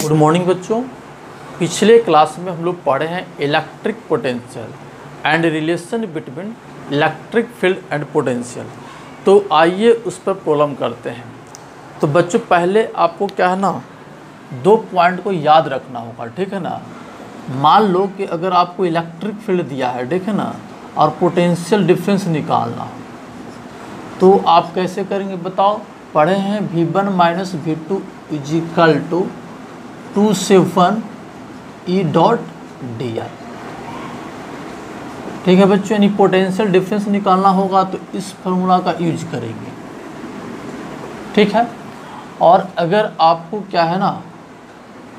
Good morning बच्चों। पिछले class में हम लोग पढ़े हैं electric potential and relation between electric field and potential. तो आइए उस पर प्रॉब्लम करते हैं। तो बच्चों पहले आपको क्या है ना, दो पॉइंट को याद रखना होगा, ठीक है ना। मान लो कि अगर आपको इलेक्ट्रिक फील्ड दिया है, ठीक है ना, और पोटेंशियल डिफरेंस निकालना हो तो आप कैसे करेंगे बताओ। पढ़े हैं V1 minus V2 is equal to 2 से 1 E डॉट dr। ठीक है बच्चों, यानी पोटेंशियल डिफरेंस निकालना होगा तो इस फार्मूला का यूज करेंगे, ठीक है। और अगर आपको क्या है ना,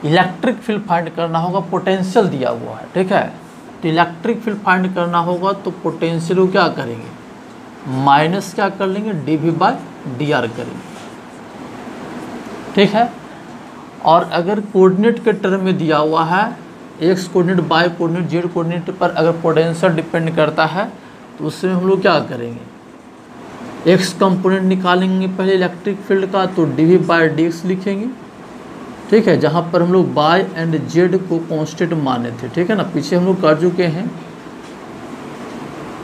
इलेक्ट्रिक फील्ड फाइंड करना होगा, पोटेंशियल दिया हुआ है, ठीक है। तो इलेक्ट्रिक फील्ड फाइंड करना होगा तो पोटेंशियल को क्या करेंगे, माइनस क्या कर लेंगे, dV/dr करेंगे, ठीक है। और अगर कोऑर्डिनेट के टर्म में दिया हुआ है, x coordinate, y coordinate, z coordinate पर अगर पोटेंशियल डिपेंड करता है तो उसमें हम लोग क्या करेंगे, एक्स कंपोनेंट निकालेंगे पहले इलेक्ट्रिक फील्ड का, तो dV/dx लिखेंगे, ठीक है। जहाँ पर हम लोग वाई एंड जेड को कांस्टेंट माने थे, ठीक है ना, पीछे हम लोग कर चुके हैं,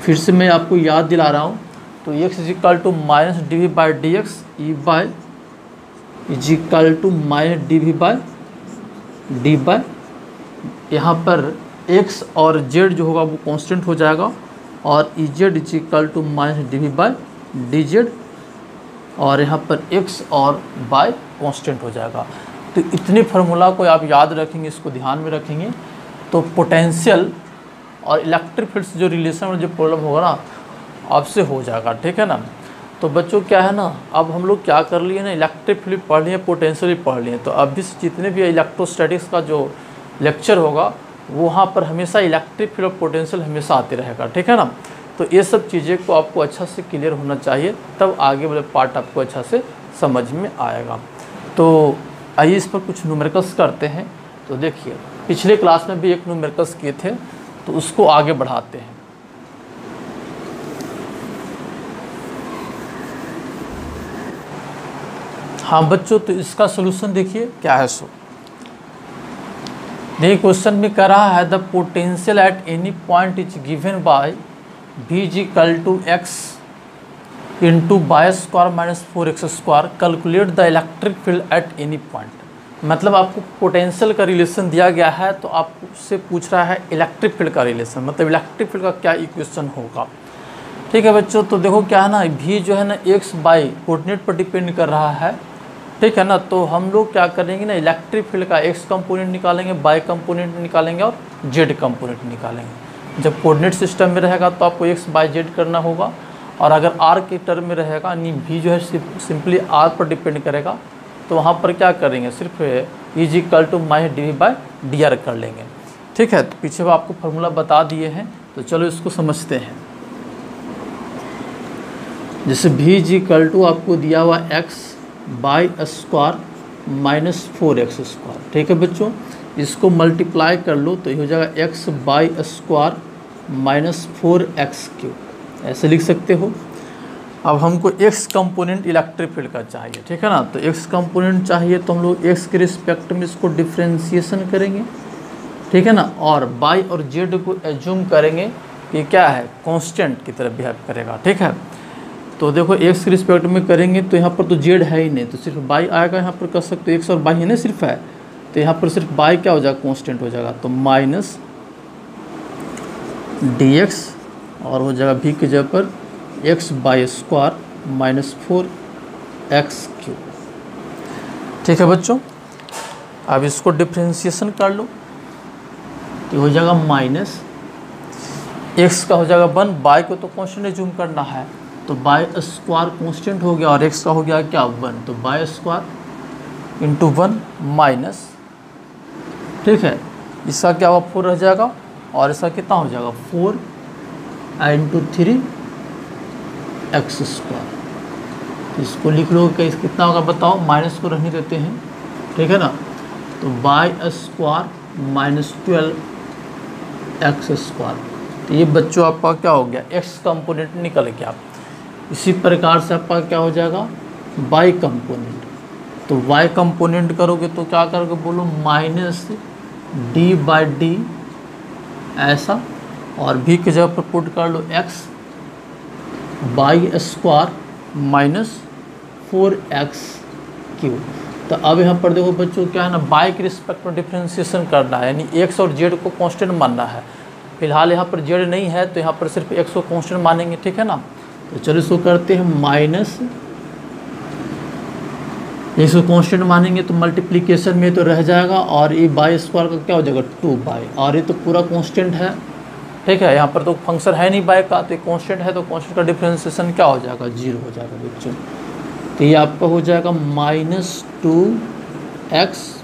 फिर से मैं आपको याद दिला रहा हूँ। तो x is equal to minus dV/dx, E y is equal to minus dV/dy। यहाँ पर x और z जो होगा वो कांस्टेंट हो जाएगा, और E z is equal to minus dV/dz, और यहाँ पर x और y कांस्टेंट हो जाएगा। तो इतने फार्मूला को आप याद रखेंगे, इसको ध्यान में रखेंगे, तो पोटेंशियल और इलेक्ट्रिक फील्ड से जो रिलेशन में जो प्रॉब्लम होगा ना आपसे हो जाएगा, ठीक है ना। तो बच्चों क्या है ना, अब हम लोग क्या कर लिए ना, इलेक्ट्रिक फील्ड पढ़ लिए, पोटेंशियल भी पढ़ लिए। तो अब भी जितने भी इलेक्ट्रोस्टैटिक्स का जो लेक्चर होगा वहाँ पर हमेशा इलेक्ट्रिक फील्ड और पोटेंशियल हमेशा आते रहेगा, ठीक है ना। तो ये सब चीज़ें को आपको अच्छा से क्लियर होना चाहिए, तब आगे वाले पार्ट आपको अच्छा से समझ में आएगा। तो आइए इस पर कुछ न्यूमेरिकल्स करते हैं। तो देखिए पिछले क्लास में भी एक न्यूमेरिकल्स किए थे, तो उसको आगे बढ़ाते हैं। हाँ बच्चों, तो इसका सॉल्यूशन देखिए क्या है। सो देखिए क्वेश्चन में कह रहा है the potential at any point is given by V is equal to x into y square minus 4x square, calculate the electric field at any point. मतलब आपको पोटेंशियल का रिलेशन दिया गया है, तो आपसे पूछ रहा है इलेक्ट्रिक फील्ड का रिलेशन, मतलब इलेक्ट्रिक फील्ड का क्या इक्वेशन होगा, ठीक है बच्चों। तो देखो क्या है ना, V जो है ना x बाई कोऑर्डिनेट पर डिपेंड कर रहा है, ठीक है ना। तो हम लोग क्या करेंगे ना, इलेक्ट्रिक फील्ड का x कंपोनेंट निकालेंगे, वाई कंपोनेंट निकालेंगे और z कंपोनेंट निकालेंगे। जब कोऑर्डिनेट सिस्टम में रहेगा तो आपको x बाई जेड करना होगा, और अगर r के टर्म में रहेगा, यानी v जो है सिंपली r पर डिपेंड करेगा, तो वहाँ पर क्या करेंगे, सिर्फ is equal to minus dV/dr कर लेंगे, ठीक है। तो पीछे आपको फार्मूला बता दिए हैं, तो चलो इसको समझते हैं। जैसे v इज इक्वल टू आपको दिया हुआ x by square minus 4x square, ठीक है बच्चों। इसको मल्टीप्लाई कर लो तो ये हो जाएगा x by square minus 4x cube, ऐसे लिख सकते हो। अब हमको x कंपोनेंट इलेक्ट्रिक फील्ड का चाहिए, ठीक है ना। तो x कंपोनेंट चाहिए तो हम लोग x के रिस्पेक्ट में इसको डिफ्रेंशिएशन करेंगे, ठीक है ना, और y और z को एज्यूम करेंगे कि क्या है, कांस्टेंट की तरह बिहेव करेगा, ठीक है। तो देखो x के रिस्पेक्ट में करेंगे तो यहाँ पर तो z है ही नहीं, तो सिर्फ y आएगा, यहाँ पर कर सकते हो x और y है ना, सिर्फ है, तो यहाँ पर सिर्फ y क्या हो जाएगा, कांस्टेंट हो जाएगा, तो माइनस dx, और हो जाएगा v की जगह पर x by square minus 4x cube, ठीक है बच्चों। अब इसको डिफ्रेंशिएशन कर लो तो हो जाएगा माइनस x का हो जाएगा 1, y को तो कांस्टेंट एज्यूम करना है, तो बाई स्क्वायर कांस्टेंट हो गया, और x का हो गया क्या 1, तो बाई स्क्वायर इंटू 1 माइनस, ठीक है, इसका क्या होगा 4 रह जाएगा, और इसका कितना हो जाएगा 4 इंटू 3x स्क्वायर। इसको लिख लो कि कितना होगा बताओ, माइनस को रहने देते हैं, ठीक है ना। तो by square minus 12x square, तो ये बच्चों आपका क्या हो गया, x कंपोनेंट निकल गया। इसी प्रकार से आपका क्या हो जाएगा, y कंपोनेंट, तो तो y कंपोनेंट करोगे तो क्या करोगे बोलो, माइनस d/d ऐसा, और v की जगह पर पुट कर लो x by square minus 4x³। तो अब यहाँ पर देखो बच्चों क्या है ना, y के रिस्पेक्ट में डिफ्रेंशिएशन करना है, यानी x और z को कांस्टेंट मानना है। फिलहाल यहाँ पर z नहीं है तो यहाँ पर सिर्फ x को कांस्टेंट मानेंगे, ठीक है ना। तो चलो इसको करते हैं माइनस, इसको कांस्टेंट मानेंगे तो मल्टीप्लिकेशन में तो रह जाएगा, और ये बाई स्क्वायर का क्या हो जाएगा 2y, और ये तो पूरा कांस्टेंट है, ठीक है। यहाँ पर तो फंक्शन है नहीं बाय का, तो कांस्टेंट है, तो कांस्टेंट का डिफरेंशिएशन क्या हो जाएगा 0 हो जाएगा बच्चों। तो ये आपका हो जाएगा -2x/,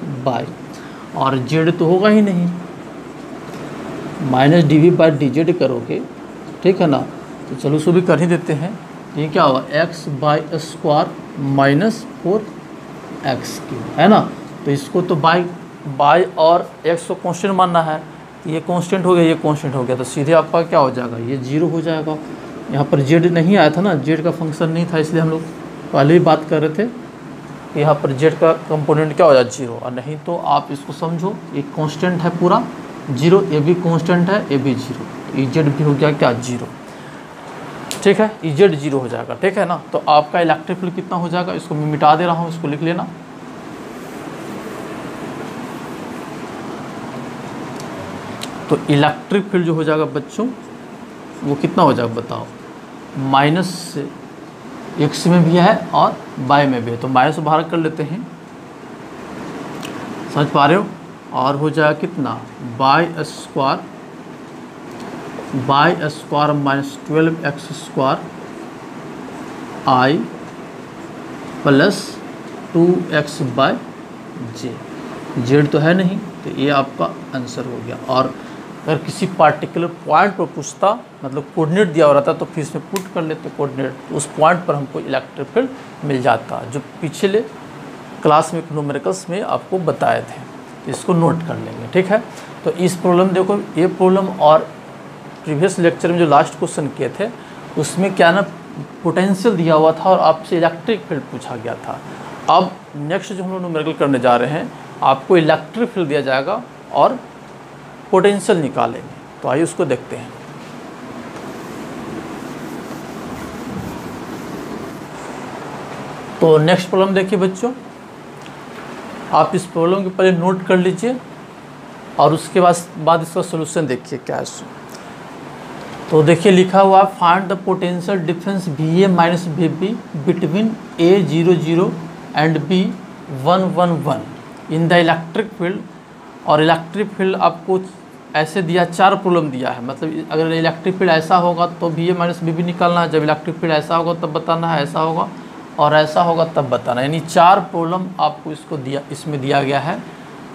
और z तो होगा ही नहीं, -dv/dz करोगे, ठीक है ना। तो चलो उसको भी कर ही देते हैं। ये क्या होगा x/² माइनस 4x³ है ना। तो इसको तो बाय और x को कांस्टेंट मानना है, ये कांस्टेंट हो गया, ये कांस्टेंट हो गया, तो सीधे आपका क्या हो जाएगा, ये 0 हो जाएगा। यहाँ पर z नहीं आया था ना, z का फंक्शन नहीं था, इसलिए हम लोग पहले ही बात कर रहे थे कि यहाँ पर z का कंपोनेंट क्या हो जाए 0, और नहीं तो आप इसको समझो ये कांस्टेंट है पूरा 0, ये भी कांस्टेंट है, ये भी 0, तो z भी हो गया क्या 0, ठीक है। z 0 हो जाएगा, ठीक है ना। तो आपका इलेक्ट्रिक फील्ड कितना हो जाएगा, इसको मैं मिटा दे रहा हूँ, इसको लिख लेना। तो इलेक्ट्रिक फील्ड जो हो जाएगा बच्चों वो कितना हो जाएगा बताओ, माइनस x में भी है और y में भी है, तो माइनस बाहर कर लेते हैं, समझ पा रहे हो। और हो जाएगा कितना y² minus 12x² i plus 2x/j, z तो है नहीं, तो ये आपका आंसर हो गया। और अगर किसी पार्टिकुलर पॉइंट पर पूछता, मतलब कोऑर्डिनेट दिया हो रहता, तो फिर इसमें पुट कर लेते कोऑर्डिनेट, तो उस पॉइंट पर हमको इलेक्ट्रिक फील्ड मिल जाता, जो पिछले क्लास में न्यूमेरिकल्स में आपको बताए थे। तो इसको नोट कर लेंगे, ठीक है। तो इस प्रॉब्लम देखो, ये प्रॉब्लम और प्रीवियस लेक्चर में जो लास्ट क्वेश्चन किए थे उसमें क्या ना पोटेंशियल दिया हुआ था और आपसे इलेक्ट्रिक फील्ड पूछा गया था। अब नेक्स्ट जो हम लोग न्यूमेरिकल करने जा रहे हैं, आपको इलेक्ट्रिक फील्ड दिया जाएगा और पोटेंशियल निकालेंगे। तो आइए उसको देखते हैं। तो नेक्स्ट प्रॉब्लम देखिए बच्चों, आप इस प्रॉब्लम के पहले नोट कर लीजिए और उसके बाद इसका सॉल्यूशन देखिए क्या है। तो देखिए लिखा हुआ, find the potential difference VA minus VB between A00 and B111 in the electric field. और इलेक्ट्रिक फील्ड आपको ऐसे दिया, 4 प्रॉब्लम दिया है, मतलब अगर इलेक्ट्रिक फील्ड ऐसा होगा तो VA माइनस VB निकालना है, जब इलेक्ट्रिक फील्ड ऐसा होगा तब बताना है, ऐसा होगा और ऐसा होगा तब बताना है, यानी 4 प्रॉब्लम आपको इसमें दिया गया है।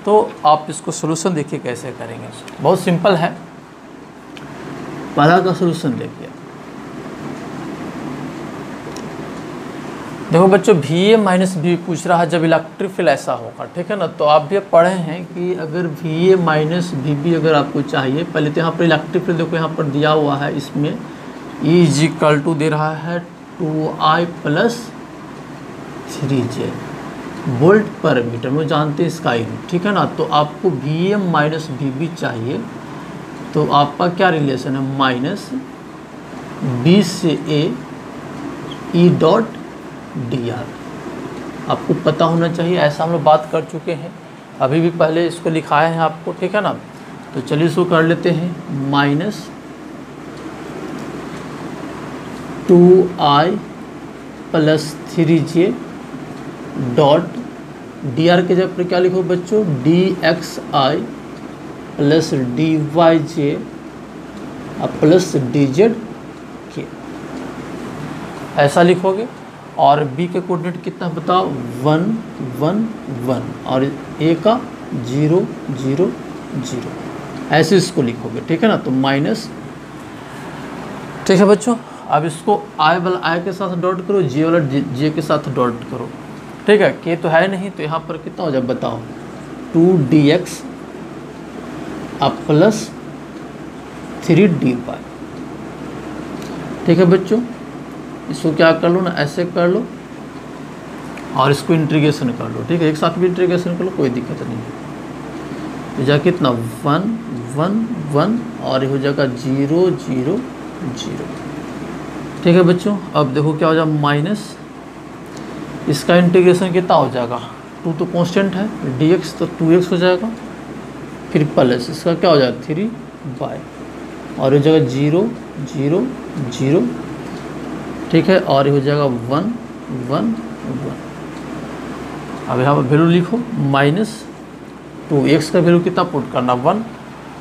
तो आप इसको सोल्यूशन देखिए कैसे करेंगे, बहुत सिंपल है। पहला का सोल्यूशन देखिए, देखो बच्चों VA माइनस VB पूछ रहा है जब इलेक्ट्रिक फील्ड ऐसा होगा, ठीक है ना। तो आप भी पढ़े हैं कि अगर VA माइनस VB अगर आपको चाहिए, पहले तो यहाँ पर इलेक्ट्रिक फील्ड देखो यहाँ पर दिया हुआ है, इसमें E दे रहा है 2I plus 3J volt per metre में, जानते हैं इसका ही, ठीक है ना। तो आपको VA माइनस VB चाहिए, तो आपका क्या रिलेशन है, माइनस B से A E.dr आपको पता होना चाहिए, ऐसा हम लोग बात कर चुके हैं, अभी भी पहले इसको लिखाए हैं आपको, ठीक है ना। तो चलिए इसको कर लेते हैं, minus 2I plus 3J dot dr के जगह पर क्या लिखो बच्चों, dxi plus dyj plus dz के, ऐसा लिखोगे। और b के कोऑर्डिनेट कितना बताओ, 1 1 1 और a का 0 0 0, ऐसे इसको लिखोगे, ठीक है ना। तो माइनस, ठीक है बच्चों। अब इसको i वाला i के साथ डॉट करो, j वाला j के साथ डॉट करो, ठीक है। k तो है नहीं, तो यहाँ पर कितना हो जाए बताओ, 2dx अब प्लस 3dy, ठीक है बच्चों। इसको क्या कर लो ना, ऐसे कर लो, और इसको इंटीग्रेशन कर लो, ठीक है, एक साथ भी इंटीग्रेशन कर लो, कोई दिक्कत नहीं है। तो जा कितना 1 1 1 और ये हो जाएगा 0 0 0, ठीक है बच्चों। अब देखो क्या हो जाएगा माइनस, इसका इंटीग्रेशन कितना हो जाएगा, 2 तो कांस्टेंट है, dx तो 2x हो जाएगा, फिर प्लस इसका क्या हो जाएगा 3 बाय, और हो जाएगा 0 0 0, ठीक है, और ये हो जाएगा 1 1 1। अब यहाँ पर वैल्यू लिखो माइनस 2x का वैल्यू कितना पुट करना 1,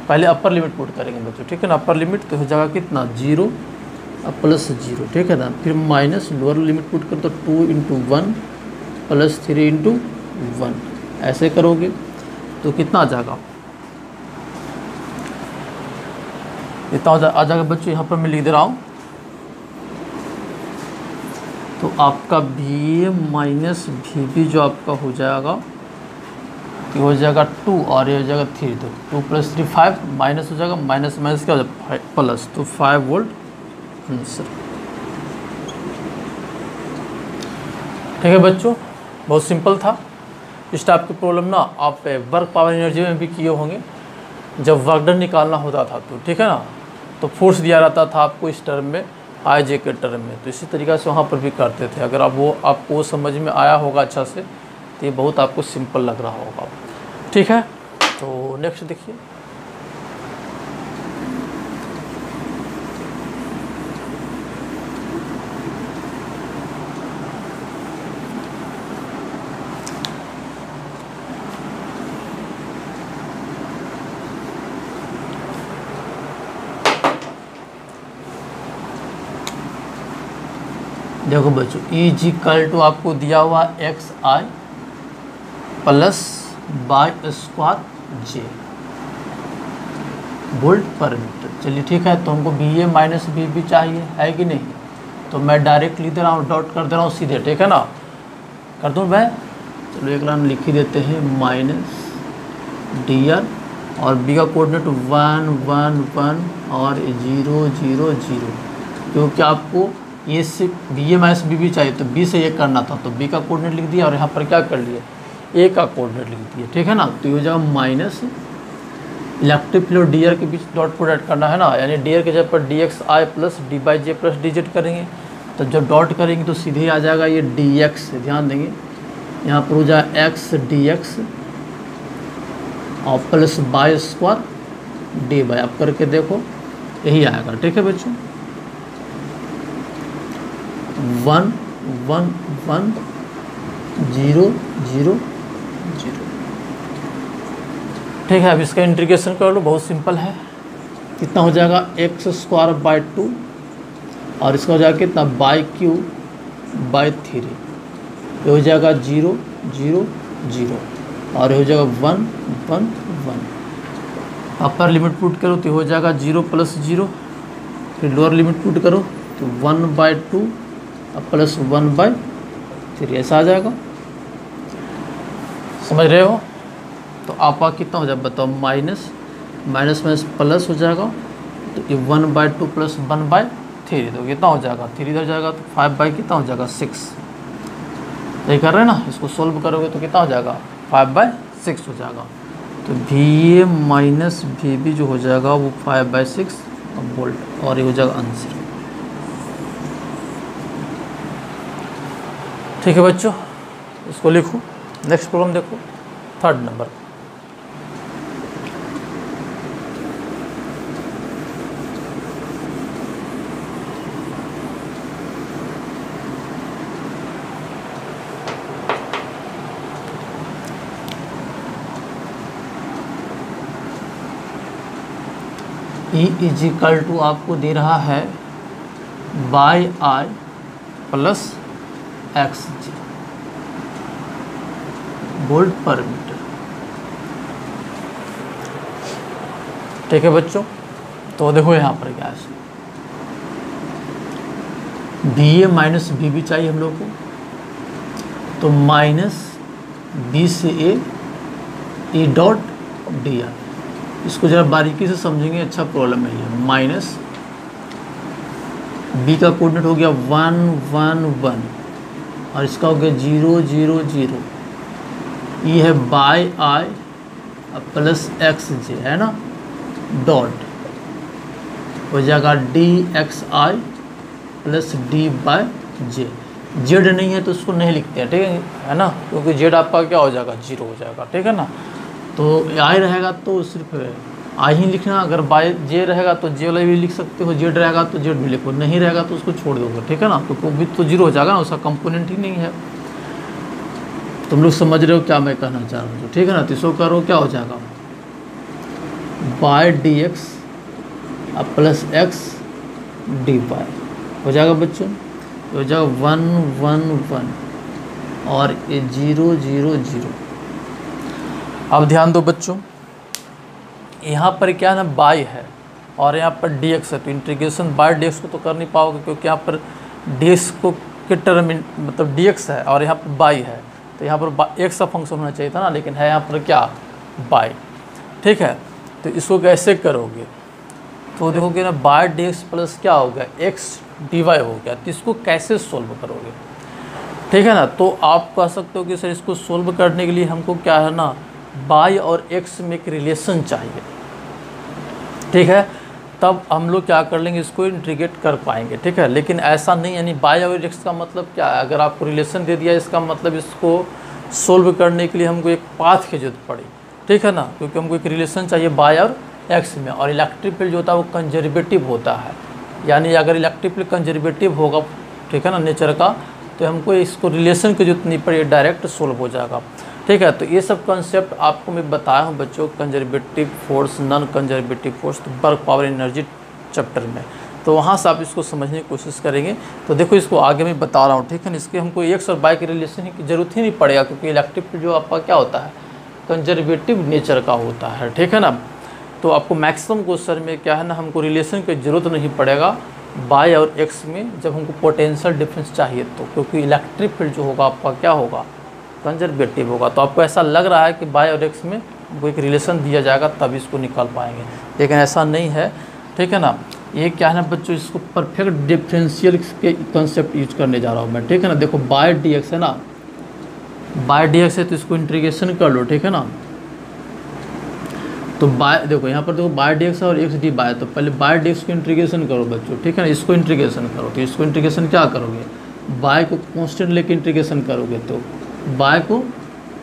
पहले अपर लिमिट पुट करेंगे बच्चों, ठीक है ना, अपर लिमिट तो हो जाएगा कितना 0 अब प्लस 0, ठीक है ना, फिर माइनस लोअर लिमिट पुट कर तो 2 × 1 प्लस 3 × 1, ऐसे करोगे तो कितना आ जाएगा, इतना आ जाएगा बच्चों। यहाँ पर मैं लिख दे रहा हूँ, तो आपका VA माइनस VB जो आपका हो जाएगा, ये हो जाएगा 2 और ये हो जाएगा 3, तो 2 + 3 5, माइनस हो जाएगा, माइनस माइनस क्या हो जाएगा प्लस, तो 5 वोल्ट आंसर, ठीक है बच्चों, बहुत सिंपल था। इस टाइप की प्रॉब्लम ना आप वर्क पावर एनर्जी में भी किए होंगे, जब वर्क डन निकालना होता था तो, ठीक है ना, तो फोर्स दिया रहता था आपको इस टर्म में, IJ के टर्म में, तो इसी तरीक़ा से वहाँ पर भी करते थे। अगर आप वो आपको समझ में आया होगा अच्छा से, तो ये बहुत आपको सिंपल लग रहा होगा, ठीक है। तो नेक्स्ट देखिए, देखो बच्चों E= आपको दिया हुआ XI plus y² J volt per metre. चलिए ठीक है, तो हमको VA माइनस VB चाहिए, है कि नहीं, तो मैं डायरेक्ट लिख दे रहा हूँ, डॉट कर दे रहा हूँ सीधे, ठीक है ना, कर दूँ मैं, चलो एक लाइन लिख ही देते हैं, माइनस DR और B का कोऑर्डिनेट 1 1 1 और 0 0 0, क्योंकि आपको ये सिर्फ VA माइनस VB चाहिए, तो B से ये करना था, तो B का कोऑर्डिनेट लिख दिया और यहाँ पर क्या कर लिए A का कोऑर्डिनेट लिख दिया, ठीक है ना। तो ये हो जाएगा माइनस इलेक्ट्रिक फील्ड DR के बीच डॉट प्रोडक्ट करना है ना, यानी DR के जगह पर DXI plus DJ plus DZ करेंगे, तो जब डॉट करेंगे तो सीधे आ जाएगा ये DX, ध्यान देंगे यहाँ पर हो जाएगा X DX और प्लस y² dy, आप करके देखो यही आएगा, ठीक है बच्चों। 1 1 1 0 0 0, ठीक है। अब इसका इंटीग्रेशन कर लो, बहुत सिंपल है, कितना हो जाएगा x² 2 और इसका हो जाएगा कितना y³ 3, ये हो जाएगा 0 0 0 और ये हो जाएगा 1 1 1। अपर लिमिट पुट करो तो हो जाएगा 0 + 0, फिर लोअर लिमिट पुट करो तो 1/2 प्लस 1/3, ऐसा आ जाएगा, समझ रहे हो। तो आपका कितना हो जाएगा बताओ, माइनस माइनस माइनस प्लस हो जाएगा, तो ये 1/2 प्लस 1/3, तो कितना हो जाएगा 3 इधर जाएगा, तो 5 कितना हो जाएगा 6, यही कर रहे हैं ना, इसको सोल्व करोगे तो कितना हो जाएगा 5/6 हो जाएगा। तो VA माइनस VB जो हो जाएगा वो 5/6 वोल्ट, और ये हो जाएगा आंसर, ठीक है बच्चों, इसको लिखो। नेक्स्ट प्रॉब्लम देखो, 3rd नंबर, E= आपको दे रहा है YI plus XG volt per metre, ठीक है बच्चों। तो देखो यहाँ पर क्या है, VA माइनस VB चाहिए हम लोग को, तो माइनस B से A डॉट DR, इसको ज़रा बारीकी से समझेंगे, अच्छा प्रॉब्लम है ये। माइनस B का कोऑर्डिनेट हो गया 1 1 1 और इसका हो गया 0 0 0, ये है बाई आई प्लस एक्स जे, है ना, डॉट हो जाएगा D x I plus D by J. Z नहीं है तो उसको नहीं लिखते हैं, ठीक है ना, क्योंकि जेड आपका क्या हो जाएगा, 0 हो जाएगा, ठीक है ना। तो आई रहेगा तो सिर्फ आई ही लिखना, अगर बाई जे रहेगा तो जे वाला भी लिख सकते हो, जेड रहेगा तो जेड भी लिखो, नहीं रहेगा तो उसको छोड़ दोगे, ठीक है ना, क्योंकि भी तो 0 हो जाएगा ना, उसका कंपोनेंट ही नहीं है। तुम लोग समझ रहे हो क्या मैं कहना चाह रहा हूँ, ठीक है ना। तो इसको करो, क्या हो जाएगा, by D x plus x D by हो जाएगा बच्चों, हो जाएगा 1 1 1 और ये 0 0 0। अब ध्यान दो बच्चों, यहाँ पर क्या है ना, बाई है और यहाँ पर डी एक्स है, तो इंटीग्रेशन बाई डी एक्स को तो कर नहीं पाओगे, क्योंकि यहाँ पर डी एक्स को के टर्म मतलब डी एक्स है और यहाँ पर बाई है, तो यहाँ पर एक्स का फंक्शन होना चाहिए था ना, लेकिन है यहाँ पर क्या, बाई, ठीक है। तो इसको कैसे करोगे, तो देखोगे ना, बाई डी एक्स प्लस क्या हो गया, एक्स डी वाई हो गया, तो इसको कैसे सोल्व करोगे, ठीक है ना। तो आप कह सकते हो कि सर इसको सोल्व करने के लिए हमको क्या है ना, बाई और एक्स में एक रिलेशन चाहिए, ठीक है, तब हम लोग क्या कर लेंगे, इसको इंटीग्रेट कर पाएंगे, ठीक है। लेकिन ऐसा नहीं, यानी बाई और एक्स का मतलब क्या है, अगर आपको रिलेशन दे दिया, इसका मतलब इसको सोल्व करने के लिए हमको एक पाथ की जरूरत पड़ी, ठीक है ना, क्योंकि हमको एक रिलेशन चाहिए बाई और एक्स में। और इलेक्ट्रिक फील्ड जो होता है वो कंजर्वेटिव होता है, यानी अगर इलेक्ट्रिक फील्ड कंजर्वेटिव होगा, ठीक है ना, नेचर का, तो हमको इसको रिलेशन की जरूरत नहीं पड़ी, डायरेक्ट सोल्व हो जाएगा, ठीक है। तो ये सब कंसेप्ट आपको मैं बताया हूँ बच्चों, conservative force, non conservative force, तो वर्क पावर एनर्जी चैप्टर में, तो वहाँ से आप इसको समझने की कोशिश करेंगे। तो देखो इसको आगे मैं बता रहा हूँ, ठीक है ना, इसके हमको एक्स और बाई के रिलेशन की जरूरत ही नहीं पड़ेगा, क्योंकि इलेक्ट्रिक फील्ड जो आपका क्या होता है, कंजर्वेटिव नेचर का होता है, ठीक है ना। तो आपको मैक्सिमम क्वेश्चन में क्या है ना, हमको रिलेशन की ज़रूरत नहीं पड़ेगा बाई और एक्स में, जब हमको पोटेंशियल डिफरेंस चाहिए तो, क्योंकि इलेक्ट्रिक फील्ड जो होगा आपका क्या होगा, कंजर्वेटिव होगा। तो आपको ऐसा लग रहा है कि बाई और एक्स में वो एक रिलेशन दिया जाएगा तब इसको निकाल पाएंगे, लेकिन ऐसा नहीं है, ठीक है ना। ये क्या है ना बच्चों, इसको परफेक्ट डिफरेंशियल के कंसेप्ट यूज करने जा रहा हूँ मैं, ठीक है ना। देखो बाई डी एक्स है ना, बाई डी एक्स है तो इसको इंटीग्रेशन कर लो, ठीक है ना। तो बाय देखो यहाँ पर देखो बाई डी एक्स और एक्स डी बाय, तो पहले बाई डी एक्स को इंटीग्रेशन करो बच्चों, ठीक है ना, इसको इंटीग्रेशन करो। तो इसको इंटीग्रेशन क्या करोगे, बाय को कांस्टेंट लेकर इंटीग्रेशन करोगे, तो बाय को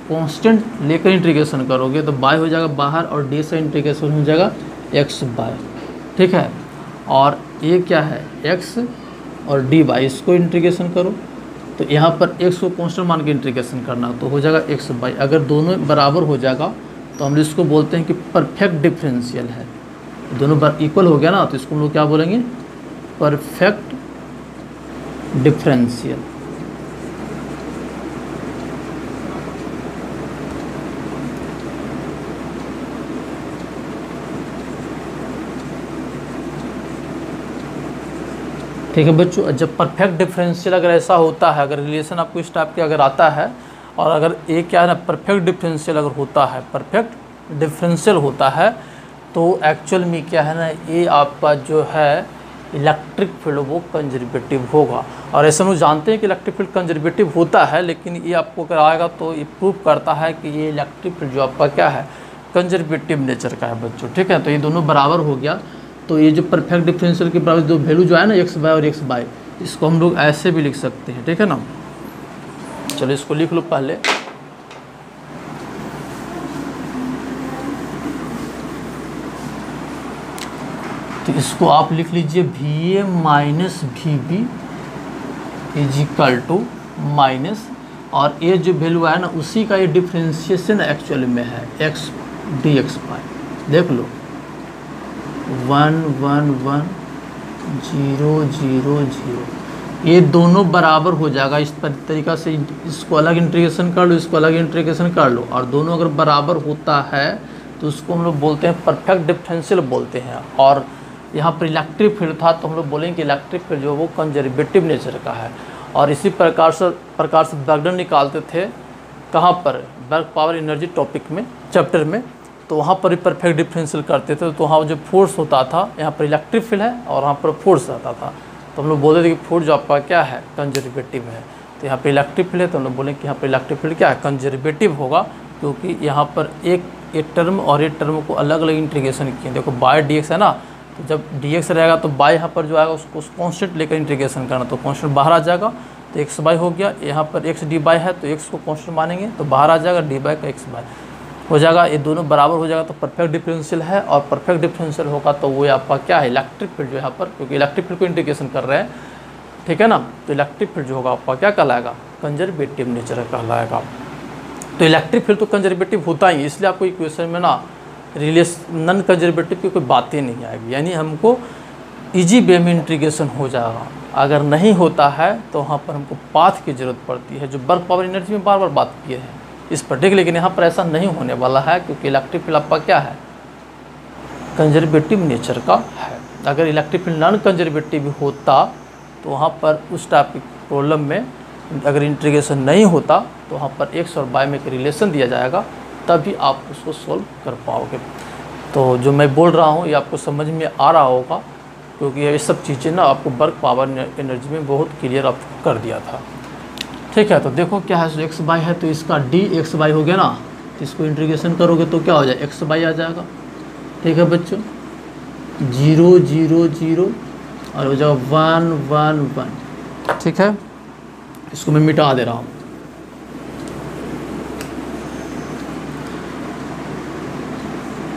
कांस्टेंट लेकर इंटीग्रेशन करोगे तो बाय हो जाएगा बाहर, और डी से इंटीग्रेशन हो जाएगा एक्स बाय, ठीक है। और ये क्या है, एक्स और डी बाई, इसको इंटीग्रेशन करो, तो यहाँ पर एक्स को कांस्टेंट मान के इंटीग्रेशन करना, तो हो जाएगा एक्स बाई। अगर दोनों बराबर हो जाएगा तो हम इसको बोलते हैं कि परफेक्ट डिफरेंशियल है, दोनों बार इक्वल हो गया ना, तो इसको हम लोग क्या बोलेंगे, परफेक्ट डिफरेंशियल। ठीक है बच्चों, जब परफेक्ट डिफरेंशियल अगर ऐसा होता है, अगर रिलेशन आपको इस टाइप के अगर आता है, और अगर ये क्या है ना, परफेक्ट डिफरेंशियल अगर होता है, परफेक्ट डिफरेंशियल होता है, तो एक्चुअल में क्या है ना, ये आपका जो है इलेक्ट्रिक फील्ड वो कंजर्वेटिव होगा। और ऐसा हम जानते हैं कि इलेक्ट्रिक फील्ड कंजर्वेटिव होता है, लेकिन ये आपको अगर आएगा तो ये प्रूव करता है कि ये इलेक्ट्रिक फील्ड जो आपका क्या है, कंजर्वेटिव नेचर का है बच्चों, ठीक है। तो ये दोनों बराबर हो गया, तो ये जो परफेक्ट डिफरेंशियल के बराबर जो वैल्यू जो है ना, एक्स बाय और एक्स बाय, इसको हम लोग ऐसे भी लिख सकते हैं, ठीक है ना। चलो इसको लिख लो पहले, तो इसको आप लिख लीजिए V A minus V B is equal to minus, और ये जो वैल्यू है ना उसी का ये डिफ्रेंशिएशन एक्चुअल में है, एक्स डी एक्स बाय, देख लो 1 1 1 0 0 0, ये दोनों बराबर हो जाएगा। इस तरीक़ा से इसको अलग इंटीग्रेशन कर लो, इसको अलग इंटीग्रेशन कर लो, और दोनों अगर बराबर होता है तो उसको हम लोग बोलते हैं परफेक्ट डिफरेंशियल बोलते हैं। और यहाँ पर इलेक्ट्रिक फील्ड था तो हम लोग बोलेंगे कि इलेक्ट्रिक फील्ड जो वो कंजर्वेटिव नेचर का है। और इसी प्रकार से वर्कडन निकालते थे कहाँ पर, वर्क पावर एनर्जी टॉपिक में, चैप्टर में, तो वहाँ पर ही परफेक्ट डिफरेंशियल करते थे। तो वहाँ जो फोर्स होता था, यहाँ पर इलेक्ट्रिक फील्ड है और वहाँ पर फोर्स रहता था, तो हम लोग बोलते थे कि फोर्स जो आपका क्या है, कंजर्वेटिव है। तो यहाँ पे इलेक्ट्रिक फील्ड है तो हम लोग बोलेंगे कि यहाँ पे इलेक्ट्रिक फील्ड क्या है, कंजर्वेटिव होगा, क्योंकि यहाँ पर एक टर्म और एक टर्म को अलग अलग इंटीग्रेशन किए। देखो बाय डी एक्स है ना, तो जब डी एक्स रहेगा तो बाय यहाँ पर जो आएगा उसको कॉन्स्टेंट लेकर इंटीग्रेशन करना, तो कॉन्स्टेंट बाहर आ जाएगा, तो एक्स बाय हो गया। यहाँ पर एक्स डी बाय है तो एक्स को कॉन्स्टेंट मानेंगे तो बाहर आ जाएगा, डी बाय का एक्स बाय हो जाएगा, ये दोनों बराबर हो जाएगा, तो परफेक्ट डिफरेंशियल है। और परफेक्ट डिफरेंशियल होगा तो वो आपका क्या है, इलेक्ट्रिक फील्ड जो यहाँ पर, क्योंकि इलेक्ट्रिक फील्ड को इंटीग्रेशन कर रहे हैं, ठीक है ना, तो इलेक्ट्रिक फील्ड जो होगा आपका क्या कहलाएगा, कंजर्वेटिव नेचर कहलाएगा। तो इलेक्ट्रिक फील्ड तो कंजर्वेटिव होता ही, इसलिए आपको इक्वेशन में ना नॉन कंजर्वेटिव की कोई बातें नहीं आएगी, यानी हमको इजी वे में इंटीग्रेशन हो जाएगा। अगर नहीं होता है तो वहाँ पर हमको पाथ की ज़रूरत पड़ती है, जो वर्क पावर एनर्जी में बार बार बात किए हैं इस पर, ठीक। लेकिन यहाँ पर ऐसा नहीं होने वाला है, क्योंकि इलेक्ट्रिक फील्ड आपका क्या है, कंजर्वेटिव नेचर का है। अगर इलेक्ट्रिक फील्ड नॉन कंजर्वेटिव होता तो वहाँ पर उस टाइप की प्रॉब्लम में अगर इंटीग्रेशन नहीं होता तो वहाँ पर एक्स और वाई में एक रिलेशन दिया जाएगा, तभी आप उसको सोल्व कर पाओगे। तो जो मैं बोल रहा हूँ ये आपको समझ में आ रहा होगा, क्योंकि ये सब चीज़ें ना आपको वर्क पावर एनर्जी में बहुत क्लियर आपको कर दिया था, ठीक है। तो देखो क्या है, एक्स बाई है तो इसका डी एक्स बाई हो गया ना, तो इसको इंटीग्रेशन करोगे तो क्या हो जाए, एक्स बाई आ जाएगा, ठीक है बच्चों। 0 0 0 और हो जाएगा 1 1 1, ठीक है। इसको मैं मिटा दे रहा हूँ,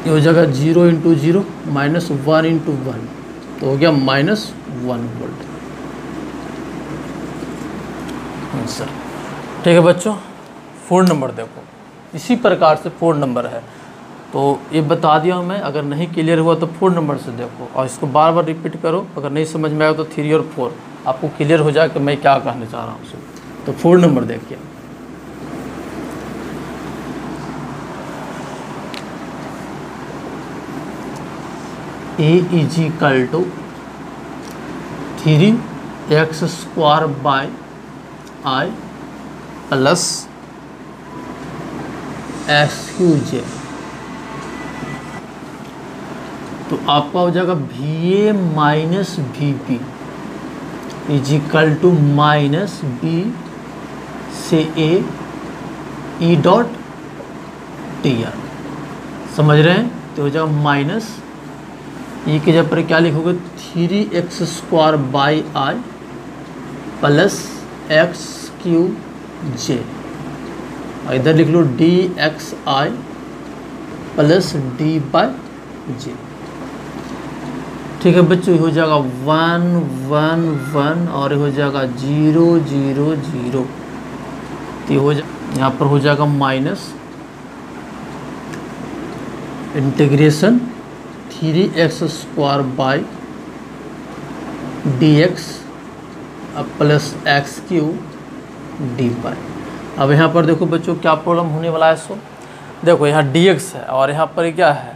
ये हो जाएगा 0 × 0 -1 × 1, तो हो गया -1 वोल्ट आंसर, ठीक है बच्चों। 4 नंबर देखो, इसी प्रकार से 4 नंबर है, तो ये बता दिया हूँ मैं। अगर नहीं क्लियर हुआ तो 4 नंबर से देखो और इसको बार बार रिपीट करो। अगर नहीं समझ में आया तो 3 और 4 आपको क्लियर हो जाए कि मैं क्या कहना चाह रहा हूँ। तो 4 नंबर देखिए, A = 3x² I + x3j, तो आपका हो जाएगा VA - VB = -B से A E.dr, समझ रहे हैं। तो हो जाएगा माइनस ई के जगह पर क्या लिखोगे, 3x² I + x3j, और इधर लिख लो dxi + d/j, ठीक है बच्चों। ये हो जाएगा 1 1 1 और ये हो जाएगा 0 0 0, तो हो यहाँ पर हो जाएगा minus integration 3x² dx + x3 d/। अब यहाँ पर देखो बच्चों क्या प्रॉब्लम होने वाला है। सो देखो यहाँ dx है और यहाँ पर क्या है,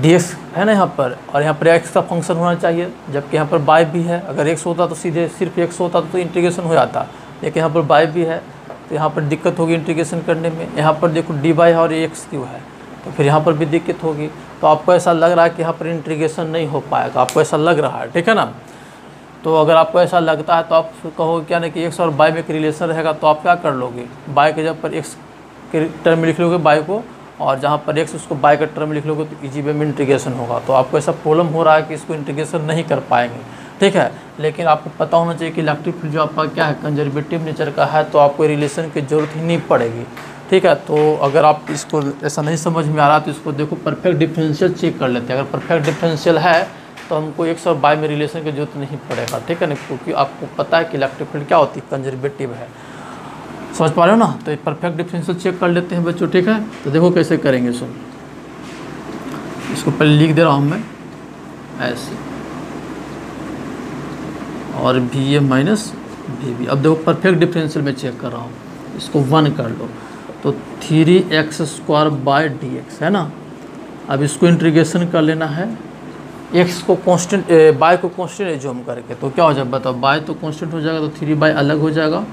dx है ना यहाँ पर, और यहाँ पर x का फंक्शन होना चाहिए, जबकि यहाँ पर y भी है। अगर x होता तो सीधे सिर्फ x होता तो इंटीग्रेशन हो जाता, लेकिन यहाँ पर y भी है तो यहाँ पर दिक्कत होगी इंटीग्रेशन करने में। यहाँ पर देखो dy और x3 है, तो फिर यहाँ पर भी दिक्कत होगी। तो आपको ऐसा लग रहा है कि यहाँ पर इंटीग्रेशन नहीं हो पाएगा, आपको ऐसा लग रहा है, ठीक है ना। तो अगर आपको ऐसा लगता है तो आप कहोगे क्या ना कि x और y में एक रिलेशन रहेगा, तो आप क्या कर लोगे, y के जगह पर x के टर्म में लिख लोगे y को, और जहाँ पर x उसको y का टर्म लिख लोगे, तो इजी वे में इंटीग्रेशन होगा। तो आपको ऐसा प्रॉब्लम हो रहा है कि इसको इंटीग्रेशन नहीं कर पाएंगे, ठीक है। लेकिन आपको पता होना चाहिए कि इलेक्ट्रिक फील्ड जो आपका क्या है, कंजर्वेटिव नेचर का है, तो आपको रिलेशन की ज़रूरत ही नहीं पड़ेगी, ठीक है। तो अगर आप इसको ऐसा नहीं समझ में आ रहा तो इसको देखो परफेक्ट डिफरेंशियल चेक कर लेते हैं। अगर परफेक्ट डिफरेंशियल है तो हमको x और y में रिलेशन की जरूरत नहीं पड़ेगा, ठीक है ना, क्योंकि आपको पता है कि इलेक्ट्रिक फील्ड क्या होती है, कंजर्वेटिव है। समझ पा रहे हो ना। तो ये परफेक्ट डिफरेंशियल चेक कर लेते हैं बच्चों, ठीक है। तो देखो कैसे करेंगे। सो इसको पहले लिख दे रहा हूँ मैं ऐसे, और VA - VB। अब देखो परफेक्ट डिफरेंशियल में चेक कर रहा हूँ, इसको 1 कर लो, तो 3x² dx है ना। अब इसको इंटीग्रेशन कर लेना है, x को कांस्टेंट y को कांस्टेंट एज्यूम करके, तो क्या हो जाएगा बताओ, y तो कांस्टेंट हो जाएगा, तो 3y अलग हो जाएगा,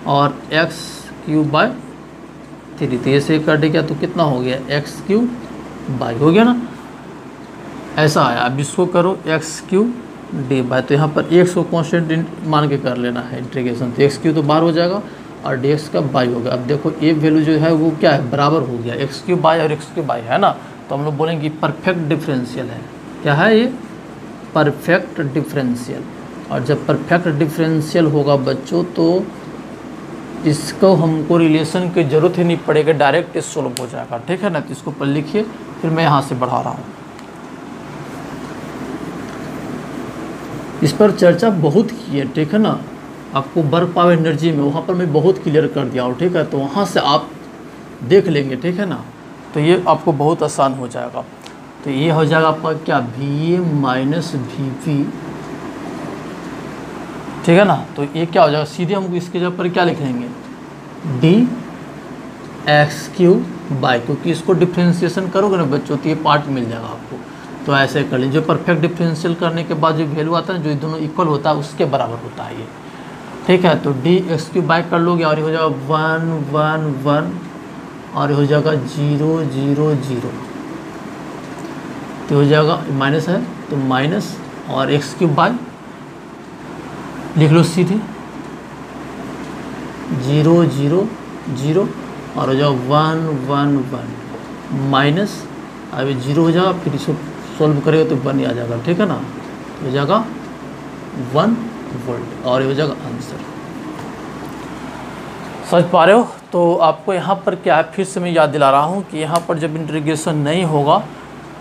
और x3/3, तो ये से कर दिया तो कितना हो गया, x3y हो गया ना, ऐसा आया। अब इसको करो x3 डी बाई, तो यहाँ पर एक्स को कांस्टेंट मान के कर लेना है इंटीग्रेशन, तो एक्स क्यू तो बाहर हो जाएगा और डी एक्स का बाई हो गया। अब देखो ए वैल्यू जो है वो क्या है, बराबर हो गया एक्स क्यू बाई और एक्स क्यू बाई है ना, तो हम लोग बोलेंगे परफेक्ट डिफरेंशियल है। क्या है ये, परफेक्ट डिफरेंशियल। और जब परफेक्ट डिफरेंशियल होगा बच्चों तो इसको हमको रिलेशन की ज़रूरत ही नहीं पड़ेगा, डायरेक्ट सॉल्व हो जाएगा, ठीक है ना। तो इसको पर लिखिए, फिर मैं यहाँ से बढ़ा रहा हूँ। इस पर चर्चा बहुत की है, ठीक है ना, आपको वर्क पावर एनर्जी में वहाँ पर मैं बहुत क्लियर कर दिया हूँ, ठीक है, तो वहाँ से आप देख लेंगे, ठीक है ना, तो ये आपको बहुत आसान हो जाएगा। तो ये हो जाएगा आपका क्या, we A minus V P, ठीक है ना। तो ये क्या हो जाएगा, सीधे हम इसके जगह पर क्या लिख लेंगे, डी एक्स क्यू बाई, क्योंकि इसको डिफ्रेंशिएशन करोगे ना बच्चों तो ये पार्ट मिल जाएगा आपको। तो ऐसे कर लीजिए, जो परफेक्ट डिफरेंशियल करने के बाद जो वैल्यू आता है जो दोनों इक्वल होता है उसके बराबर होता है ये, ठीक है। तो डी एक्स क्यू बाई कर लोगे और ये हो जाएगा 1 1 1 और ये हो जाएगा 0 0 0, तो हो जाएगा माइनस है तो माइनस और एक्स क्यू बाई लिख लो सीधे 0 0 0 और हो जाएगा 1 1 1 माइनस, अब 0 हो जाएगा, फिर इसको सॉल्व करेगा तो 1 आ जाएगा, ठीक है ना, तो हो जाएगा 1 वोल्ट और ये हो जाएगा आंसर। समझ पा रहे हो। तो आपको यहाँ पर क्या है, फिर से मैं याद दिला रहा हूँ कि यहाँ पर जब इंटीग्रेशन नहीं होगा,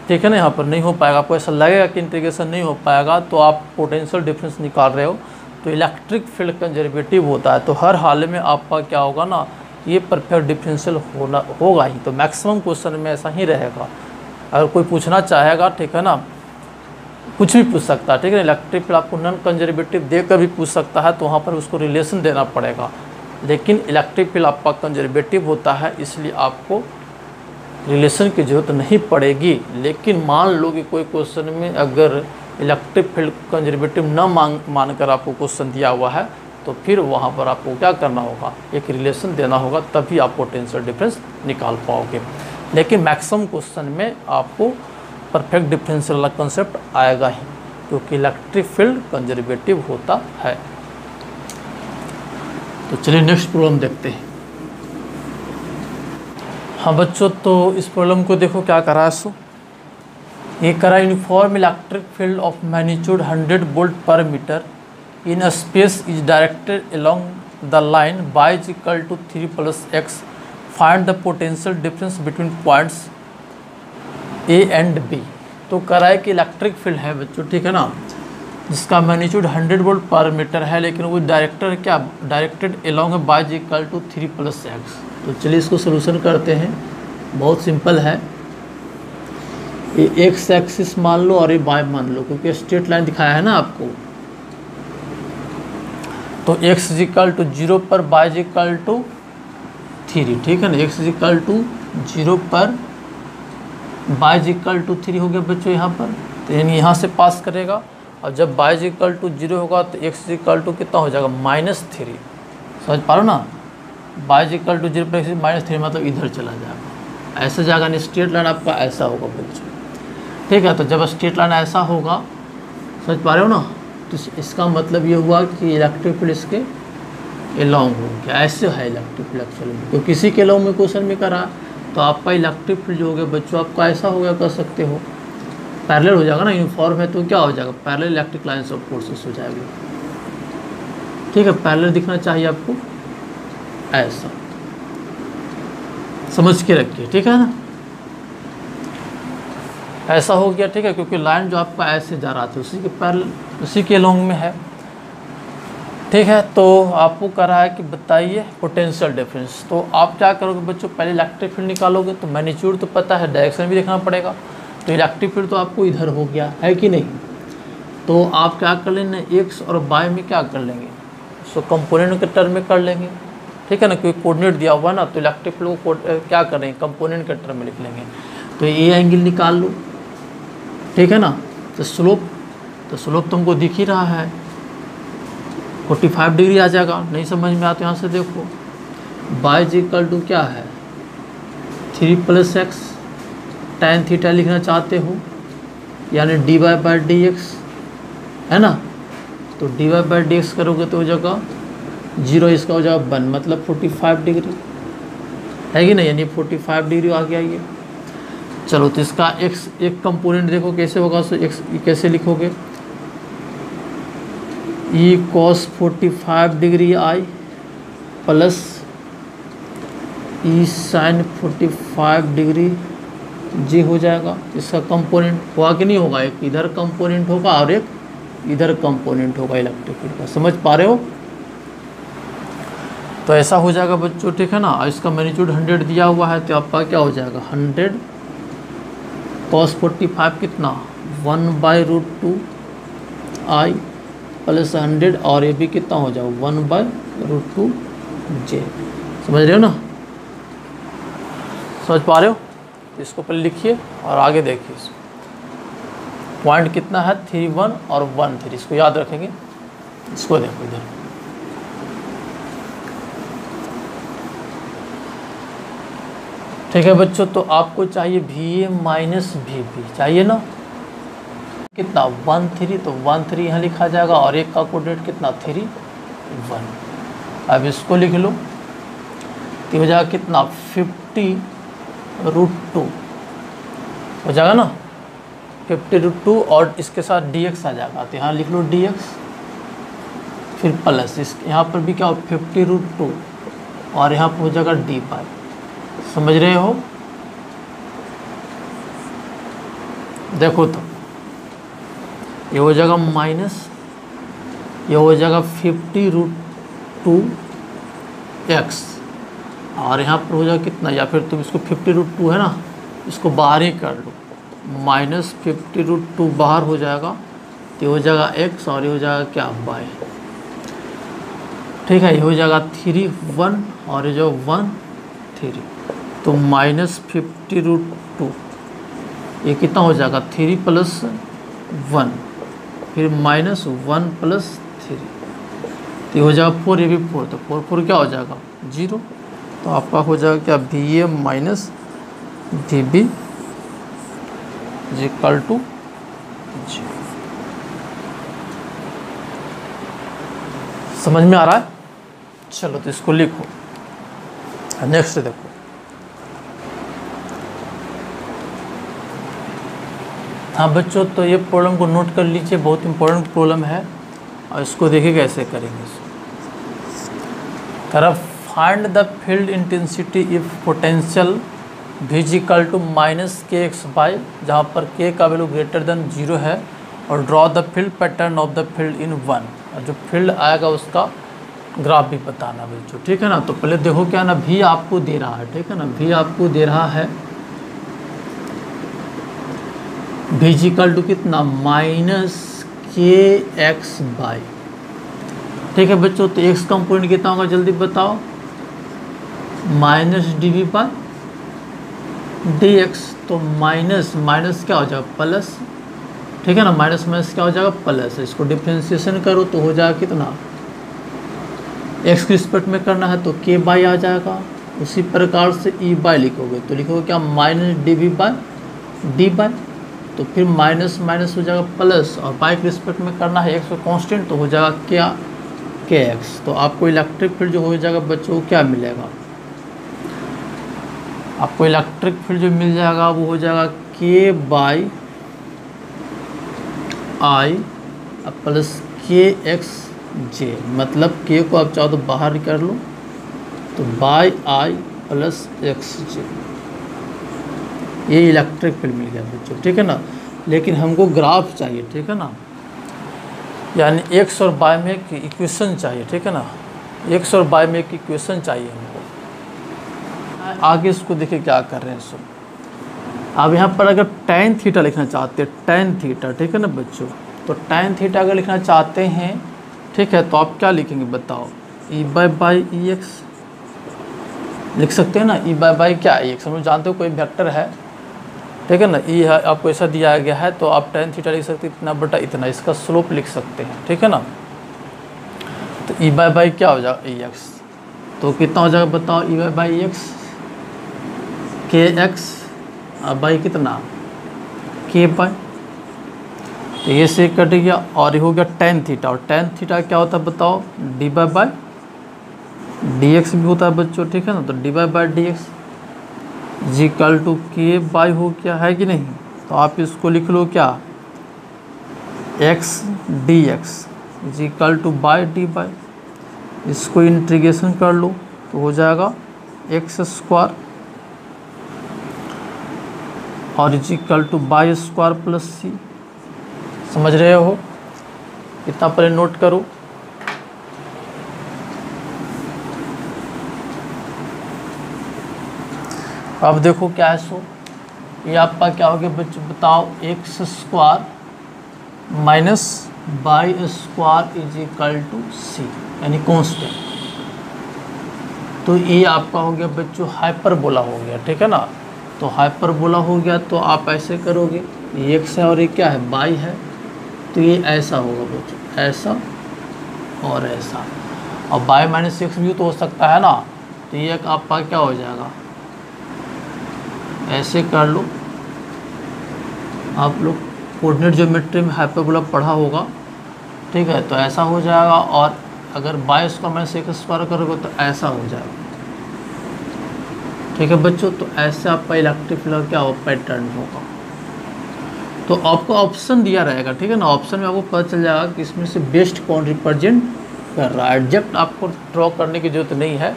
ठीक है ना, यहाँ पर नहीं हो पाएगा, आपको ऐसा लगेगा कि इंटीग्रेशन नहीं हो पाएगा तो आप पोटेंशियल डिफरेंस निकाल रहे हो, तो इलेक्ट्रिक फील्ड कंजर्वेटिव होता है, तो हर हाल में आपका क्या होगा ना, ये परफेक्ट डिफरेंशियल होगा ही। तो मैक्सिमम क्वेश्चन में ऐसा ही रहेगा। अगर कोई पूछना चाहेगा, ठीक है ना, कुछ भी पूछ सकता है, ठीक है ना, इलेक्ट्रिक फील्ड आपको नॉन कंजर्वेटिव देकर भी पूछ सकता है, तो वहाँ पर उसको रिलेशन देना पड़ेगा। लेकिन इलेक्ट्रिक फील्ड आपका कंजर्वेटिव होता है, इसलिए आपको रिलेशन की ज़रूरत नहीं पड़ेगी। लेकिन मान लो कि कोई क्वेश्चन में अगर इलेक्ट्रिक फील्ड कंजर्वेटिव न मानकर आपको क्वेश्चन दिया हुआ है, तो फिर वहाँ पर आपको क्या करना होगा, एक रिलेशन देना होगा, तभी आप पोटेंशियल डिफरेंस निकाल पाओगे। लेकिन मैक्सिमम क्वेश्चन में आपको परफेक्ट डिफरेंशियल वाला कंसेप्ट आएगा ही, क्योंकि इलेक्ट्रिक फील्ड कंजर्वेटिव होता है। तो चलिए नेक्स्ट प्रॉब्लम देखते हैं। हाँ बच्चों, तो इस प्रॉब्लम को देखो क्या करा है। सो ये करा, uniform electric field of magnitude 100 volt per metre in a space is directed along the line y is equal to 3 + x, find the potential difference between points A and B. तो करा है कि electric field है बच्चों, ठीक है ना, जिसका मैग्नीट्यूड 100 वोल्ट पर मीटर है, लेकिन वो डायरेक्टर क्या, directed along y is equal to 3 + x। तो चलिए इसको सोल्यूशन करते हैं, बहुत सिंपल है। ये एक्स एक्सिस मान लो और ये वाई मान लो, क्योंकि स्ट्रेट लाइन दिखाया है ना आपको। तो x इज इक्वल टू 0 पर y इज इक्वल टू 3, ठीक है ना, x इज इक्वल टू 0 पर y इज इक्वल टू 3 हो गया बच्चों यहाँ पर, तो यानी यहाँ से पास करेगा, और जब y इज इक्वल टू 0 होगा तो x इज इक्वल टू कितना हो जाएगा, -3। समझ पा रहे हो ना, y इज इक्वल टू 0 पर -3 मतलब इधर चला जाएगा, ऐसा जाएगा नहीं, स्ट्रेट लाइन आपका ऐसा होगा बच्चों, ठीक है। तो जब स्ट्रेट लाइन ऐसा होगा, समझ पा रहे हो ना, तो इसका मतलब ये हुआ कि इलेक्ट्रिक फील्ड इसके एलोंग हो गया, ऐसे है इलेक्ट्रिक फील्ड एक्चुअली में। तो किसी के एलोंग में क्वेश्चन में करा, तो आपका इलेक्ट्रिक फील्ड जो हो गया बच्चों आपका ऐसा हो गया, कर सकते हो पैरेलल हो जाएगा ना, यूनिफॉर्म है तो क्या हो जाएगा, parallel electric lines of forces हो जाएगी, ठीक है। पैरेलल दिखना चाहिए आपको ऐसा, समझ के रखिए, ठीक है ना, ऐसा हो गया, ठीक है, क्योंकि लाइन जो आपका ऐसे जा रहा था उसी के पैरेलल, उसी के लॉन्ग में है, ठीक है। तो आपको कह रहा है कि बताइए पोटेंशियल डिफरेंस। तो आप क्या करोगे बच्चों, पहले इलेक्ट्रिक फील्ड निकालोगे, तो मैग्नीट्यूड तो पता है, डायरेक्शन भी देखना पड़ेगा। तो इलेक्ट्रिक फील्ड तो आपको इधर हो गया है कि नहीं, तो आप क्या कर लेंगे, एक्स और वाई में क्या कर लेंगे, सो कंपोनेंट के टर्म में कर लेंगे, ठीक है ना, क्योंकि कोऑर्डिनेट दिया हुआ ना, तो इलेक्ट्रिक फील्ड को क्या करेंगे, कंपोनेंट के टर्म में लिख लेंगे। तो ये एंगल निकाल लो, ठीक है ना, तो स्लोप तुमको दिख ही रहा है, 45 डिग्री आ जाएगा। नहीं समझ में आता यहाँ से देखो, y इज इक्वल टू क्या है, 3 + x, tan थीटा लिखना चाहते हो, यानी dy/dx है ना। तो dy बाई डी एक्स करोगे तो हो जाएगा 0, इसका हो जाएगा 1, मतलब 45 डिग्री है कि नहीं, यानी 45 डिग्री आ गया ये। चलो तो इसका x एक कंपोनेंट देखो कैसे होगा, सो x कैसे लिखोगे, e cos 45 degree i plus e sin 45 degree j हो जाएगा। इसका कंपोनेंट होगा कि नहीं होगा, एक इधर कंपोनेंट होगा और एक इधर कंपोनेंट होगा इलेक्ट्रिक फील्ड का, समझ पा रहे हो। तो ऐसा हो जाएगा बच्चों, ठीक है ना। इसका मैग्नीट्यूड 100 दिया हुआ है, तो आपका क्या हो जाएगा 100 cos 45 कितना 1/√2 आई प्लस 100, और ये भी कितना हो जाएगा 1/√2 जे। समझ रहे हो ना, समझ पा रहे हो। इसको पहले लिखिए और आगे देखिए। पॉइंट कितना है 3 1 और 1 3, इसको याद रखेंगे। इसको देखो इधर, ठीक है बच्चों। तो आपको चाहिए VA माइनस VB चाहिए ना, कितना 1 3, तो 1 3 यहाँ लिखा जाएगा और एक का कोऑर्डिनेट कितना 3 1। अब इसको लिख लो तो हो जाएगा कितना 50√2 हो जाएगा ना, 50√2 और इसके साथ dx आ जाएगा, तो यहाँ लिख लो dx, फिर प्लस इस यहाँ पर भी क्या हो 50√2 और यहाँ पर हो जाएगा dy। समझ रहे हो, देखो तो ये हो जाएगा माइनस, ये हो जाएगा 50√2x और यहाँ पर हो जाएगा कितना, या फिर तुम इसको 50√2 है ना, इसको बाहर ही कर लो, माइनस 50√2 बाहर हो जाएगा, तो हो जाएगा x और ये हो जाएगा क्या y, ठीक है। ये हो जाएगा 3 1 और ये जो 1 3, तो माइनस 50√2 ये कितना हो जाएगा 3 + 1, फिर माइनस 1 + 3, तो ये हो जाएगा 4, ये भी 4, तो 4 4 क्या हो जाएगा 0। तो आपका हो जाएगा क्या VA minus VB equal to 0। समझ में आ रहा है। चलो तो इसको लिखो, नेक्स्ट देखो। हाँ बच्चों, तो ये प्रॉब्लम को नोट कर लीजिए, बहुत इंपॉर्टेंट प्रॉब्लम है और इसको देखिए कैसे करेंगे। तरफ find the field intensity if potential V equal to -kx/, जहाँ पर k का वैल्यू >0 है, और draw the field pattern of the field in 1, और जो फील्ड आएगा उसका ग्राफ भी बताना बच्चों, ठीक है ना। तो पहले देखो क्या ना, V आपको दे रहा है, ठीक है ना, V आपको दे रहा है V इक्वल टू कितना -kx/, ठीक है बच्चों। तो x कंपोनेंट कितना होगा जल्दी बताओ, -dv/dx, तो माइनस क्या हो जाएगा प्लस, ठीक है ना, माइनस क्या हो जाएगा प्लस। इसको डिफ्रेंशिएशन करो तो हो जाएगा कितना, x के रिस्पेक्ट में करना है तो k/, आ जाएगा। उसी प्रकार से e/, लिखोगे तो लिखोगे क्या -dv/dy, तो फिर माइनस हो जाएगा प्लस, और y के रिस्पेक्ट में करना है x को कांस्टेंट, तो हो जाएगा क्या kx। तो आपको इलेक्ट्रिक फील्ड जो हो जाएगा बच्चों क्या मिलेगा, आपको इलेक्ट्रिक फील्ड जो मिल जाएगा वो हो जाएगा k/i प्लस kxj, मतलब k को आप चाहो तो बाहर कर लो, तो बाई i प्लस xj, ये इलेक्ट्रिक फील्ड मिल गया बच्चों, ठीक है ना। लेकिन हमको ग्राफ चाहिए, ठीक है ना, यानी x और y में एक इक्वेशन चाहिए, ठीक है ना, x और y में एक इक्वेशन चाहिए हमको। आगे इसको देखिए क्या कर रहे हैं सब। अब यहाँ पर अगर tan थीटा लिखना चाहते हैं, tan थीटा, ठीक है ना बच्चों, तो tan थीटा अगर लिखना चाहते हैं, ठीक है, तो आप क्या लिखेंगे बताओ, e/ex लिख सकते हैं ना। e/y क्या है, x हम लोग जानते हो कोई वेक्टर है, ठीक है ना, e है, आपको ऐसा दिया गया है, तो आप tan थीटा लिख सकते हैं इतना बटा इतना, इसका स्लोप लिख सकते हैं, ठीक है ना। तो e/y क्या हो जाएगा ex, तो कितना हो जाएगा बताओ e/ex, kx, बाई कितना k/, तो ये से कट गया और ये हो गया tan थीटा, और tan थीटा क्या होता है बताओ, dy बाय dx भी होता है बच्चों, ठीक है ना। तो dy by dx equal to k by हो गया, है कि नहीं। तो आप इसको लिख लो क्या, x dx equal to y d y, इसको इंटीग्रेशन कर लो तो हो जाएगा एक्स स्क्वायर और equal to y square plus C. समझ रहे हो, इतना पहले नोट करो। अब देखो क्या है, सो ये आपका क्या हो गया बच्चों बताओ, x square minus y square is equal to C, यानी कॉन्स्टेंट। तो ये आपका हो गया बच्चों हाइपरबोला हो गया, ठीक है ना। तो हाइपरबोला हो गया तो आप ऐसे करोगे, ये एक्स है और ये क्या है, बाई है, तो ये ऐसा होगा बच्चों, ऐसा और ऐसा, और बाई माइनस एक्स भी तो हो सकता है ना। तो ये आपका क्या हो जाएगा, ऐसे कर लो। आप लोग कोऑर्डिनेट ज्योमेट्री में हाइपरबोला पढ़ा होगा, ठीक है। तो ऐसा हो जाएगा, और अगर by square minus x square करोगे तो ऐसा हो जाएगा, ठीक है बच्चों। तो ऐसे आपका इलेक्ट्रिक फील्ड क्या हो, पैटर्न होगा। तो आपको ऑप्शन दिया रहेगा, ठीक है ना। ऑप्शन में आपको पता चल जाएगा कि इसमें से बेस्ट कौन रिप्रेजेंट कर रहा है। एग्जैक्ट आपको ड्रॉ करने की जरूरत नहीं है।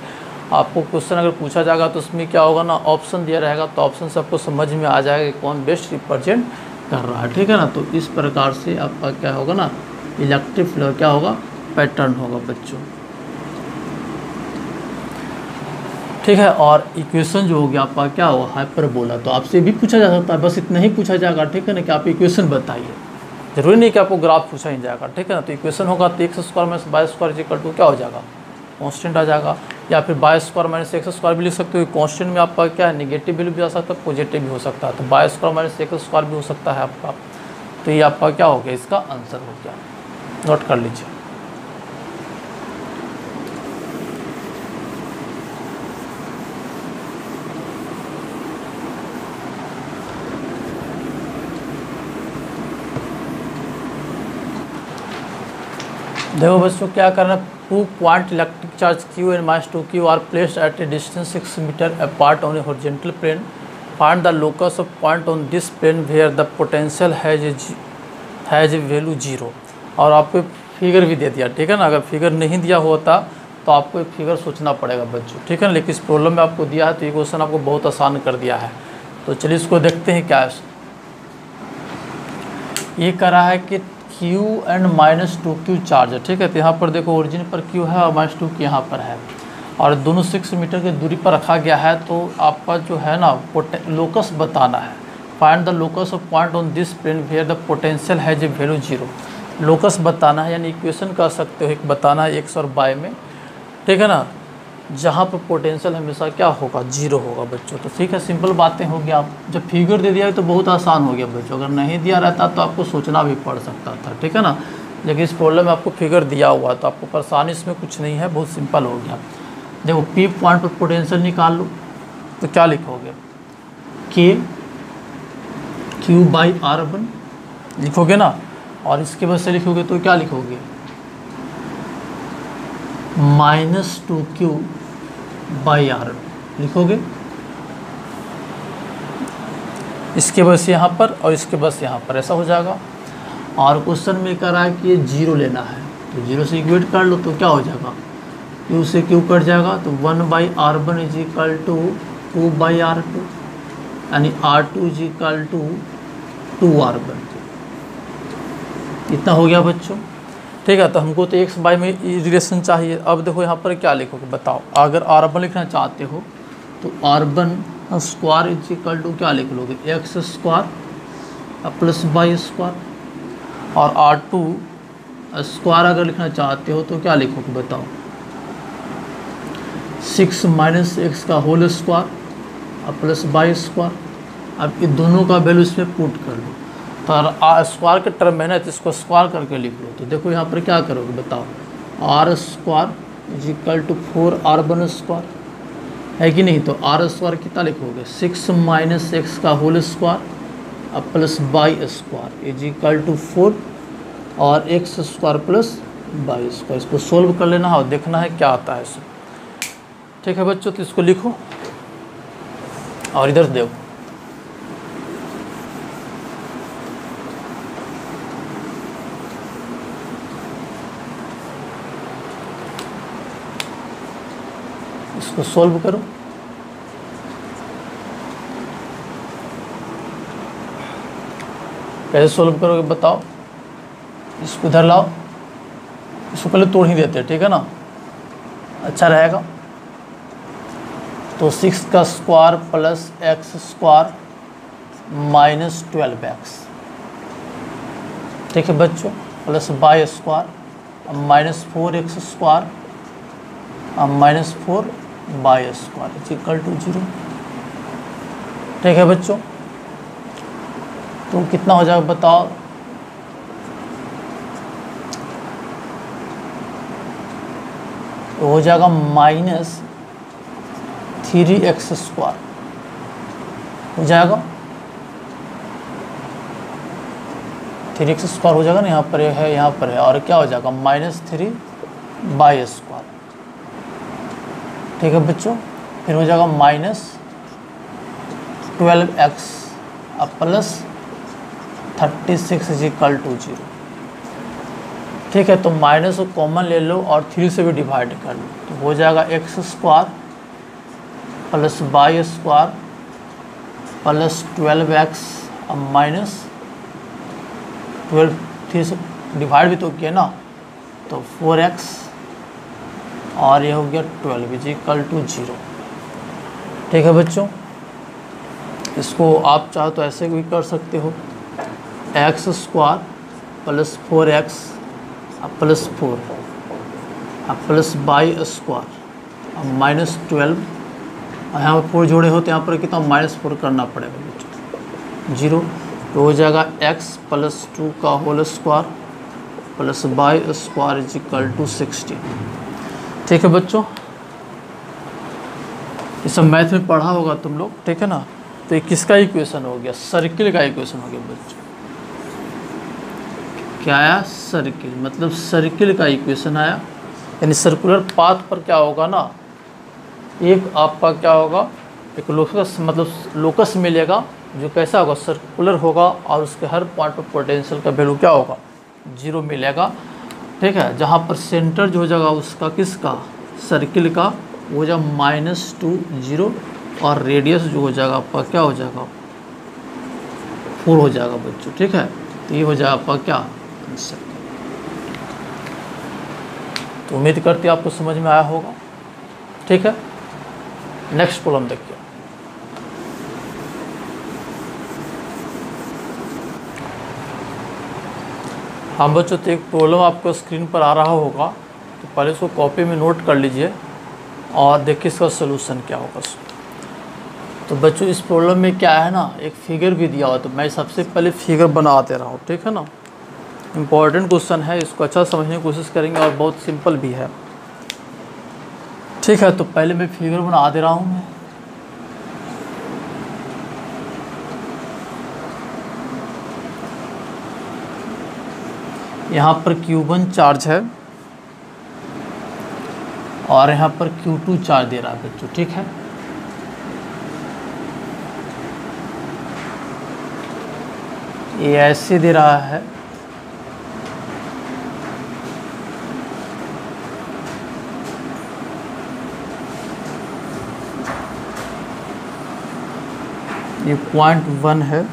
आपको क्वेश्चन अगर पूछा जाएगा तो उसमें क्या होगा ना, ऑप्शन दिया रहेगा, तो ऑप्शन से आपको समझ में आ जाएगा कि कौन बेस्ट रिप्रेजेंट कर रहा है, ठीक है ना। तो इस प्रकार से आपका क्या होगा ना, इलेक्ट्रिक फील्ड क्या होगा, पैटर्न होगा बच्चों, ठीक है। और इक्वेशन जो हो गया आपका क्या होगा, हाइपरबोला। तो आपसे भी पूछा जा सकता है, बस इतना ही पूछा जाएगा, ठीक है ना, कि आप इक्वेशन बताइए। जरूरी नहीं कि आपको ग्राफ पूछा ही जाएगा, ठीक है ना। तो इक्वेशन होगा तो x square minus y square equal to क्या हो जाएगा, कांस्टेंट आ जाएगा। या फिर y square minus x square भी लिख सकते हो। कांस्टेंट में आपका क्या है, नेगेटिव वैल्यू भी आ सकता है, पॉजिटिव भी हो सकता है। तो by square minus x square भी हो सकता है आपका। तो ये आपका क्या हो गया, इसका आंसर हो गया, नोट कर लीजिए। देखो बच्चों क्या करना, 2 point electric charge Q and minus 2Q are placed at a distance 6 metre apart on a horizontal plane. Find the locus of point on this plane where the potential has a value 0। और आपको figure भी दे दिया, ठीक है ना। अगर figure नहीं दिया होता तो आपको एक फिगर सोचना पड़ेगा बच्चों, ठीक है ना। लेकिन इस प्रॉब्लम में आपको दिया है तो ये क्वेश्चन आपको बहुत आसान कर दिया है। तो चलिए इसको देखते हैं क्या है। ये कह रहा है कि Q and minus 2Q charge है, ठीक है। तो यहाँ पर देखो ओरिजिन पर Q है और माइनस 2Q यहाँ पर है, और दोनों 6 मीटर की दूरी पर रखा गया है। तो आपका जो है ना लोकस बताना है। Find the locus of point on this plane where the potential has a value 0। Locus बताना है, यानी इक्वेशन कह सकते हो, एक बताना है एक्स और बाय में, ठीक है ना, जहाँ पर पोटेंशियल हमेशा क्या होगा, 0 होगा बच्चों। तो ठीक है, सिंपल बातें हो गया। आप जब फिगर दे दिया तो बहुत आसान हो गया बच्चों। अगर नहीं दिया रहता तो आपको सोचना भी पड़ सकता था, ठीक है ना। लेकिन इस प्रॉब्लम में आपको फिगर दिया हुआ तो आपको परेशानी इसमें कुछ नहीं है, बहुत सिंपल हो गया। देखो P पॉइंट पर पोटेंशियल निकाल लो तो क्या लिखोगे, Q बाई R1 लिखोगे ना, और इसके बाद से लिखोगे तो क्या लिखोगे, माइनस 2Q बाई R लिखोगे। इसके बस यहाँ पर और इसके बस यहाँ पर, ऐसा हो जाएगा। और क्वेश्चन में कह रहा है कि ये 0 लेना है, तो 0 से इक्वेट कर लो तो क्या हो जाएगा, Q से Q कट जाएगा तो 1 by R1 is equal to 2 by R2, यानी R2 is equal to 2R1। इतना हो गया बच्चों, ठीक है। तो हमको तो एक्स बाई में रिलेशन चाहिए। अब देखो यहाँ पर क्या लिखोगे बताओ। अगर R1 लिखना चाहते हो तो R1 square is equal to क्या लिख लोगे, x square plus y square, और R2 स्क्वायर अगर लिखना चाहते हो तो क्या लिखोगे बताओ, 6 माइनस एक्स का whole square plus y square. अब ये दोनों का वैल्यू इसमें पुट कर लो। तो स्क्वायर के टर्म में ना, तो इसको स्क्वायर करके लिख लो। तो देखो यहाँ पर क्या करोगे बताओ, R square is equal to 4R1 square, है कि नहीं। तो R स्क्वायर कितना लिखोगे, 6 माइनस एक्स का होल स्क्वायर अब plus y square is equal to 4 और x square plus y square. इसको सोल्व कर लेना है और देखना है क्या आता है इसमें। ठीक है बच्चों, तो इसको लिखो और इधर देखो। इसको सोल्व करो। कैसे सोल्व करोगे बताओ। इसको इधर लाओ, इसको पहले तोड़ ही देते हैं, ठीक है ना, अच्छा रहेगा। तो 6 का square plus x square minus 12x, ठीक है बच्चों, plus y square minus 4x square minus 4y square is equal to 0। ठीक है बच्चों, तो कितना हो जाएगा बताओ। तो हो जाएगा माइनस 3x स्क्वायर हो जाएगा, 3x स्क्वायर हो जाएगा ना, यहाँ पर है, यहाँ पर है, और क्या हो जाएगा माइनस 3y स्क्वायर। ठीक है बच्चों, फिर हो जाएगा माइनस 12x अब प्लस 36 इज इक्वल टू 0। ठीक है, तो माइनस को कॉमन ले लो और 3 से भी डिवाइड कर लो, तो हो जाएगा x square plus y square plus 12x अब माइनस 12, 3 से डिवाइड भी तो किया ना, तो 4x और ये हो गया 12 इज इक्वल टू 0। ठीक है बच्चों, इसको आप चाहो तो ऐसे भी कर सकते हो, x square plus 4x plus 4 plus y square minus 12, यहाँ पर 4 जोड़े हो तो यहाँ पर कितना माइनस 4 करना पड़ेगा बच्चों, 0। तो हो जाएगा x प्लस 2 का whole square plus y square is equal to 16। ठीक है बच्चों, ये सब मैथ में पढ़ा होगा तुम लोग, ठीक है ना। तो ये किसका इक्वेशन हो गया, सर्किल का इक्वेशन हो गया बच्चों। क्या आया, सर्किल, मतलब सर्किल का इक्वेशन आया, यानी सर्कुलर पाथ पर क्या होगा ना, एक आपका क्या होगा, एक लोकस, मतलब लोकस मिलेगा जो कैसा होगा, सर्कुलर होगा, और उसके हर पॉइंट पर पोटेंशियल का वैल्यू क्या होगा, 0 मिलेगा। ठीक है, जहाँ पर सेंटर जो हो जाएगा उसका, किसका, सर्किल का, वो हो जाएगा -2 0, और रेडियस जो हो जाएगा आपका क्या हो जाएगा, 4 हो जाएगा बच्चों। ठीक है, तो ये हो जाएगा आपका क्या, आंसर। तो उम्मीद करते हैं आपको समझ में आया होगा। ठीक है, नेक्स्ट प्रॉब्लम देखिए। हाँ बच्चों, तो एक प्रॉब्लम आपको स्क्रीन पर आ रहा होगा, तो पहले इसको कॉपी में नोट कर लीजिए और देखिए इसका सोल्यूशन क्या होगा। तो बच्चों इस प्रॉब्लम में क्या है ना, एक फिगर भी दिया हुआ, तो मैं सबसे पहले फिगर बना दे रहा हूँ। ठीक है ना, इम्पॉर्टेंट क्वेश्चन है, इसको अच्छा समझने की कोशिश करेंगे और बहुत सिंपल भी है। ठीक है, तो पहले मैं फिगर बना दे रहा हूँ मैं। यहाँ पर Q1 चार्ज है और यहाँ पर Q2 चार्ज दे रहा है बच्चों। ठीक है, ये ऐसे दे रहा है, ये 0.1 है,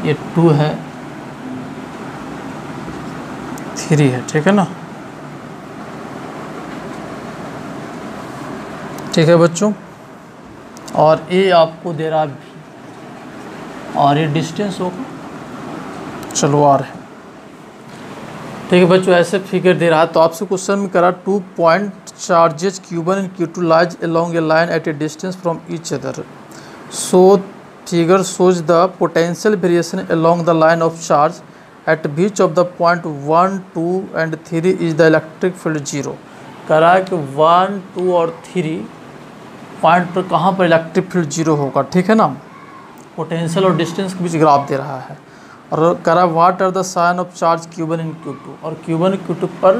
ये 2 है, 3 है। ठीक है ना, ठीक है बच्चों, और ये आपको दे रहा भी, और ये डिस्टेंस होगा, चलो आर है। ठीक है बच्चों, ऐसे फिगर दे रहा है, तो आपसे क्वेश्चन में करा 2 point charges Q1 and Q2 lies along A line at a distance from each other, so figure shows the potential variation along the line of charge at which of the point 1, 2 and 3 is the electric field 0। कह रहा है कि 1, 2 और 3 point पर कहाँ पर electric field 0 होगा, ठीक है ना। पोटेंशियल और डिस्टेंस के बीच ग्राफ दे रहा है और कह रहा है what are the sign of charge Q1 and Q2, और Q1 Q2 पर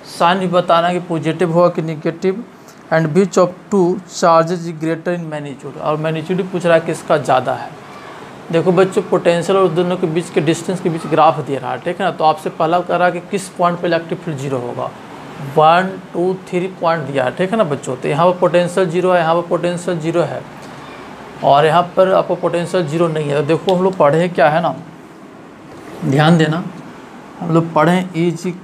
साइन भी बताना है कि पॉजिटिव होगा कि negative, and beach of two charges greater in magnitude, और मैग्नीट्यूड पूछ रहा है किसका ज़्यादा है। देखो बच्चों, पोटेंशियल और दोनों के बीच के डिस्टेंस के बीच ग्राफ दे रहा है, ठीक है ना। तो आपसे पहला कह रहा है कि किस पॉइंट पर इलेक्ट्रिक फील्ड 0 होगा, 1, 2, 3 पॉइंट दिया है, ठीक है ना बच्चों। तो यहाँ पर पोटेंशियल 0 है, यहाँ पर पोटेंशियल 0 है और यहाँ पर आपको पोटेंशियल 0 नहीं है। तो देखो हम लोग पढ़े क्या है ना, ध्यान देना, हम लोग पढ़ें E=-dV/dr,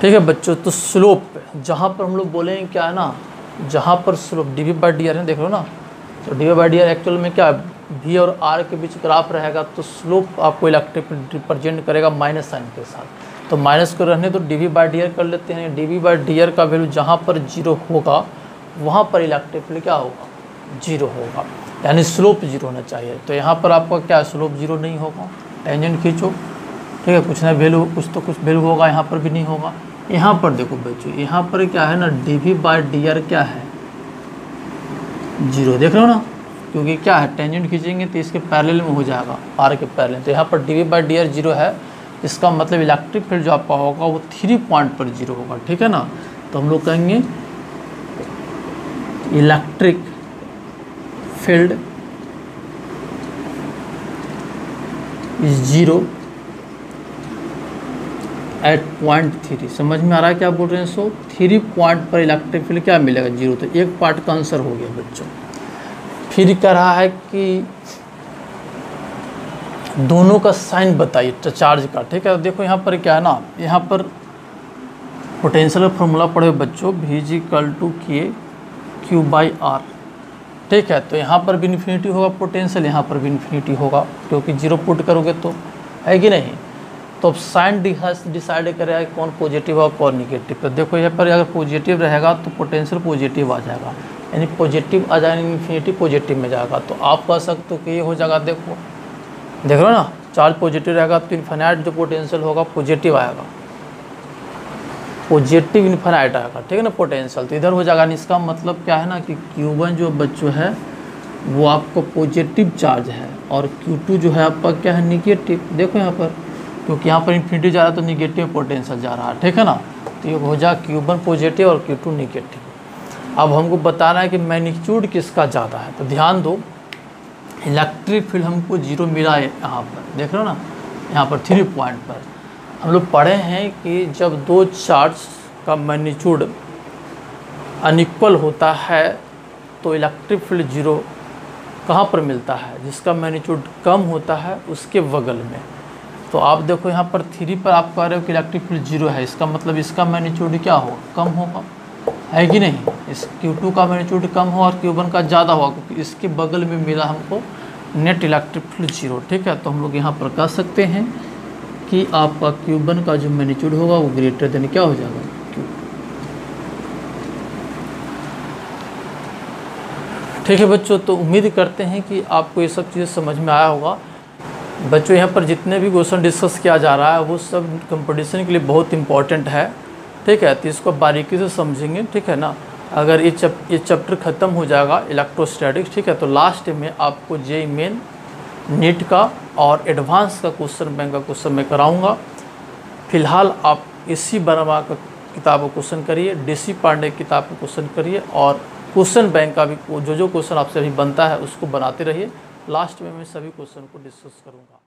ठीक है बच्चों। तो स्लोप पे जहाँ पर हम लोग बोलेंगे क्या है ना, जहाँ पर स्लोप dV/dr है, देख लो ना। तो dV/dr एक्चुअल में क्या है, V और R के बीच ग्राफ रहेगा, तो स्लोप आपको इलेक्ट्रिक फील्ड रिप्रेजेंट करेगा माइनस साइन के साथ। तो माइनस को रहने तो dV/dr कर लेते हैं। dV/dr का वैल्यू जहाँ पर 0 होगा वहाँ पर इलेक्ट्रिक फील्ड क्या होगा, 0 होगा, यानी स्लोप 0 होना चाहिए। तो यहाँ पर आपका क्या स्लोप 0 नहीं होगा, टेंजेंट खींचो, ठीक है, कुछ ना वैल्यू, कुछ तो कुछ वैल्यू होगा, यहाँ पर भी नहीं होगा। यहाँ पर देखो बच्चों, यहाँ पर क्या है ना, dV/dr क्या है, 0, देख रहे हो ना, क्योंकि क्या है टेंजेंट खींचेंगे तो इसके पैरेलल में हो जाएगा, R के पैरेलल। तो यहाँ पर dV/dr 0 है, इसका मतलब इलेक्ट्रिक फील्ड जो आपका होगा वो 3 पॉइंट पर 0 होगा, ठीक है ना। तो हम लोग कहेंगे electric field is 0 at point 3। समझ में आ रहा है क्या बोल रहे हैं। सो 3 पॉइंट पर इलेक्ट्रिक फील्ड क्या मिलेगा, 0। तो एक पार्ट का आंसर हो गया बच्चों। फिर कह रहा है कि दोनों का साइन बताइए चार्ज का, ठीक है। देखो यहाँ पर क्या है ना, यहाँ पर पोटेंशियल का फॉर्मूला पढ़े बच्चों, V=K/Q/R, ठीक है। तो यहाँ पर भी इन्फिनिटी होगा पोटेंशियल, यहाँ पर भी इन्फिनिटी होगा, क्योंकि 0 पुट करोगे तो, है कि नहीं। तो अब साइन डिसाइड करेगा कौन पॉजिटिव और कौन निगेटिव। तो देखो यहाँ पर अगर पॉजिटिव रहेगा तो पोटेंशियल पॉजिटिव आ जाएगा, यानी पॉजिटिव आ जाएगा, इन्फिनिटी पॉजिटिव में जाएगा। तो आप कह सकते हो कि ये हो जाएगा, देखो देख लो ना, चार्ज पॉजिटिव रहेगा तो इन्फिनाइट जो पोटेंशियल होगा पॉजिटिव आएगा, पॉजिटिव इन्फिनाइट आएगा, ठीक है ना पोटेंशियल। तो इधर हो जाएगा। इसका मतलब क्या है ना कि Q1 जो बच्चों है वो आपको पॉजिटिव चार्ज है और Q2 जो है आपका क्या है, निगेटिव। देखो यहाँ पर, क्योंकि यहाँ पर इन्फिनिटी जा रहा है तो निगेटिव पोटेंशियल जा रहा है, ठीक है ना। तो ये हो जाए Q1 पॉजिटिव और Q2 निगेटिव। अब हमको बताना है कि मैग्नीट्यूड किसका ज़्यादा है। तो ध्यान दो, इलेक्ट्रिक फील्ड हमको 0 मिला है यहाँ पर, देख रहे हो ना, यहाँ पर 3 पॉइंट पर। हम लोग पढ़े हैं कि जब दो चार्ज का मैग्नीट्यूड अनइक्वल होता है तो इलेक्ट्रिक फील्ड 0 कहाँ पर मिलता है, जिसका मैग्नीट्यूड कम होता है उसके बगल में। तो आप देखो यहाँ पर 3 पर आप कह रहे हो कि इलेक्ट्रिक फील्ड 0 है, इसका मतलब इसका मैग्नीट्यूड क्या होगा, कम होगा, है कि नहीं। इस Q2 का मैग्नीट्यूड कम हो और Q1 का ज़्यादा होगा, क्योंकि इसके बगल में मिला हमको नेट इलेक्ट्रिक फील्ड 0, ठीक है। तो हम लोग यहाँ पर कह सकते हैं कि आपका Q1 का जो मैग्नीट्यूड होगा वो ग्रेटर देन क्या हो जाएगा, Q2, ठीक है बच्चों। तो उम्मीद करते हैं कि आपको ये सब चीज़ें समझ में आया होगा। बच्चों यहाँ पर जितने भी क्वेश्चन डिस्कस किया जा रहा है वो सब कंपटीशन के लिए बहुत इंपॉर्टेंट है, ठीक है। तो इसको बारीकी से समझेंगे, ठीक है ना। अगर ये चैप्टर ख़त्म हो जाएगा इलेक्ट्रोस्टैटिक्स, ठीक है, तो लास्ट में आपको जेईई मेन, नीट का और एडवांस का क्वेश्चन बैंक का क्वेश्चन मैं कराऊंगा। फिलहाल आप इसी वर्मा का किताब का क्वेश्चन करिए, DC पांडे की किताब का क्वेश्चन करिए और क्वेश्चन बैंक का भी जो क्वेश्चन आपसे अभी बनता है उसको बनाते रहिए। लास्ट में मैं सभी क्वेश्चन को डिस्कस करूँगा।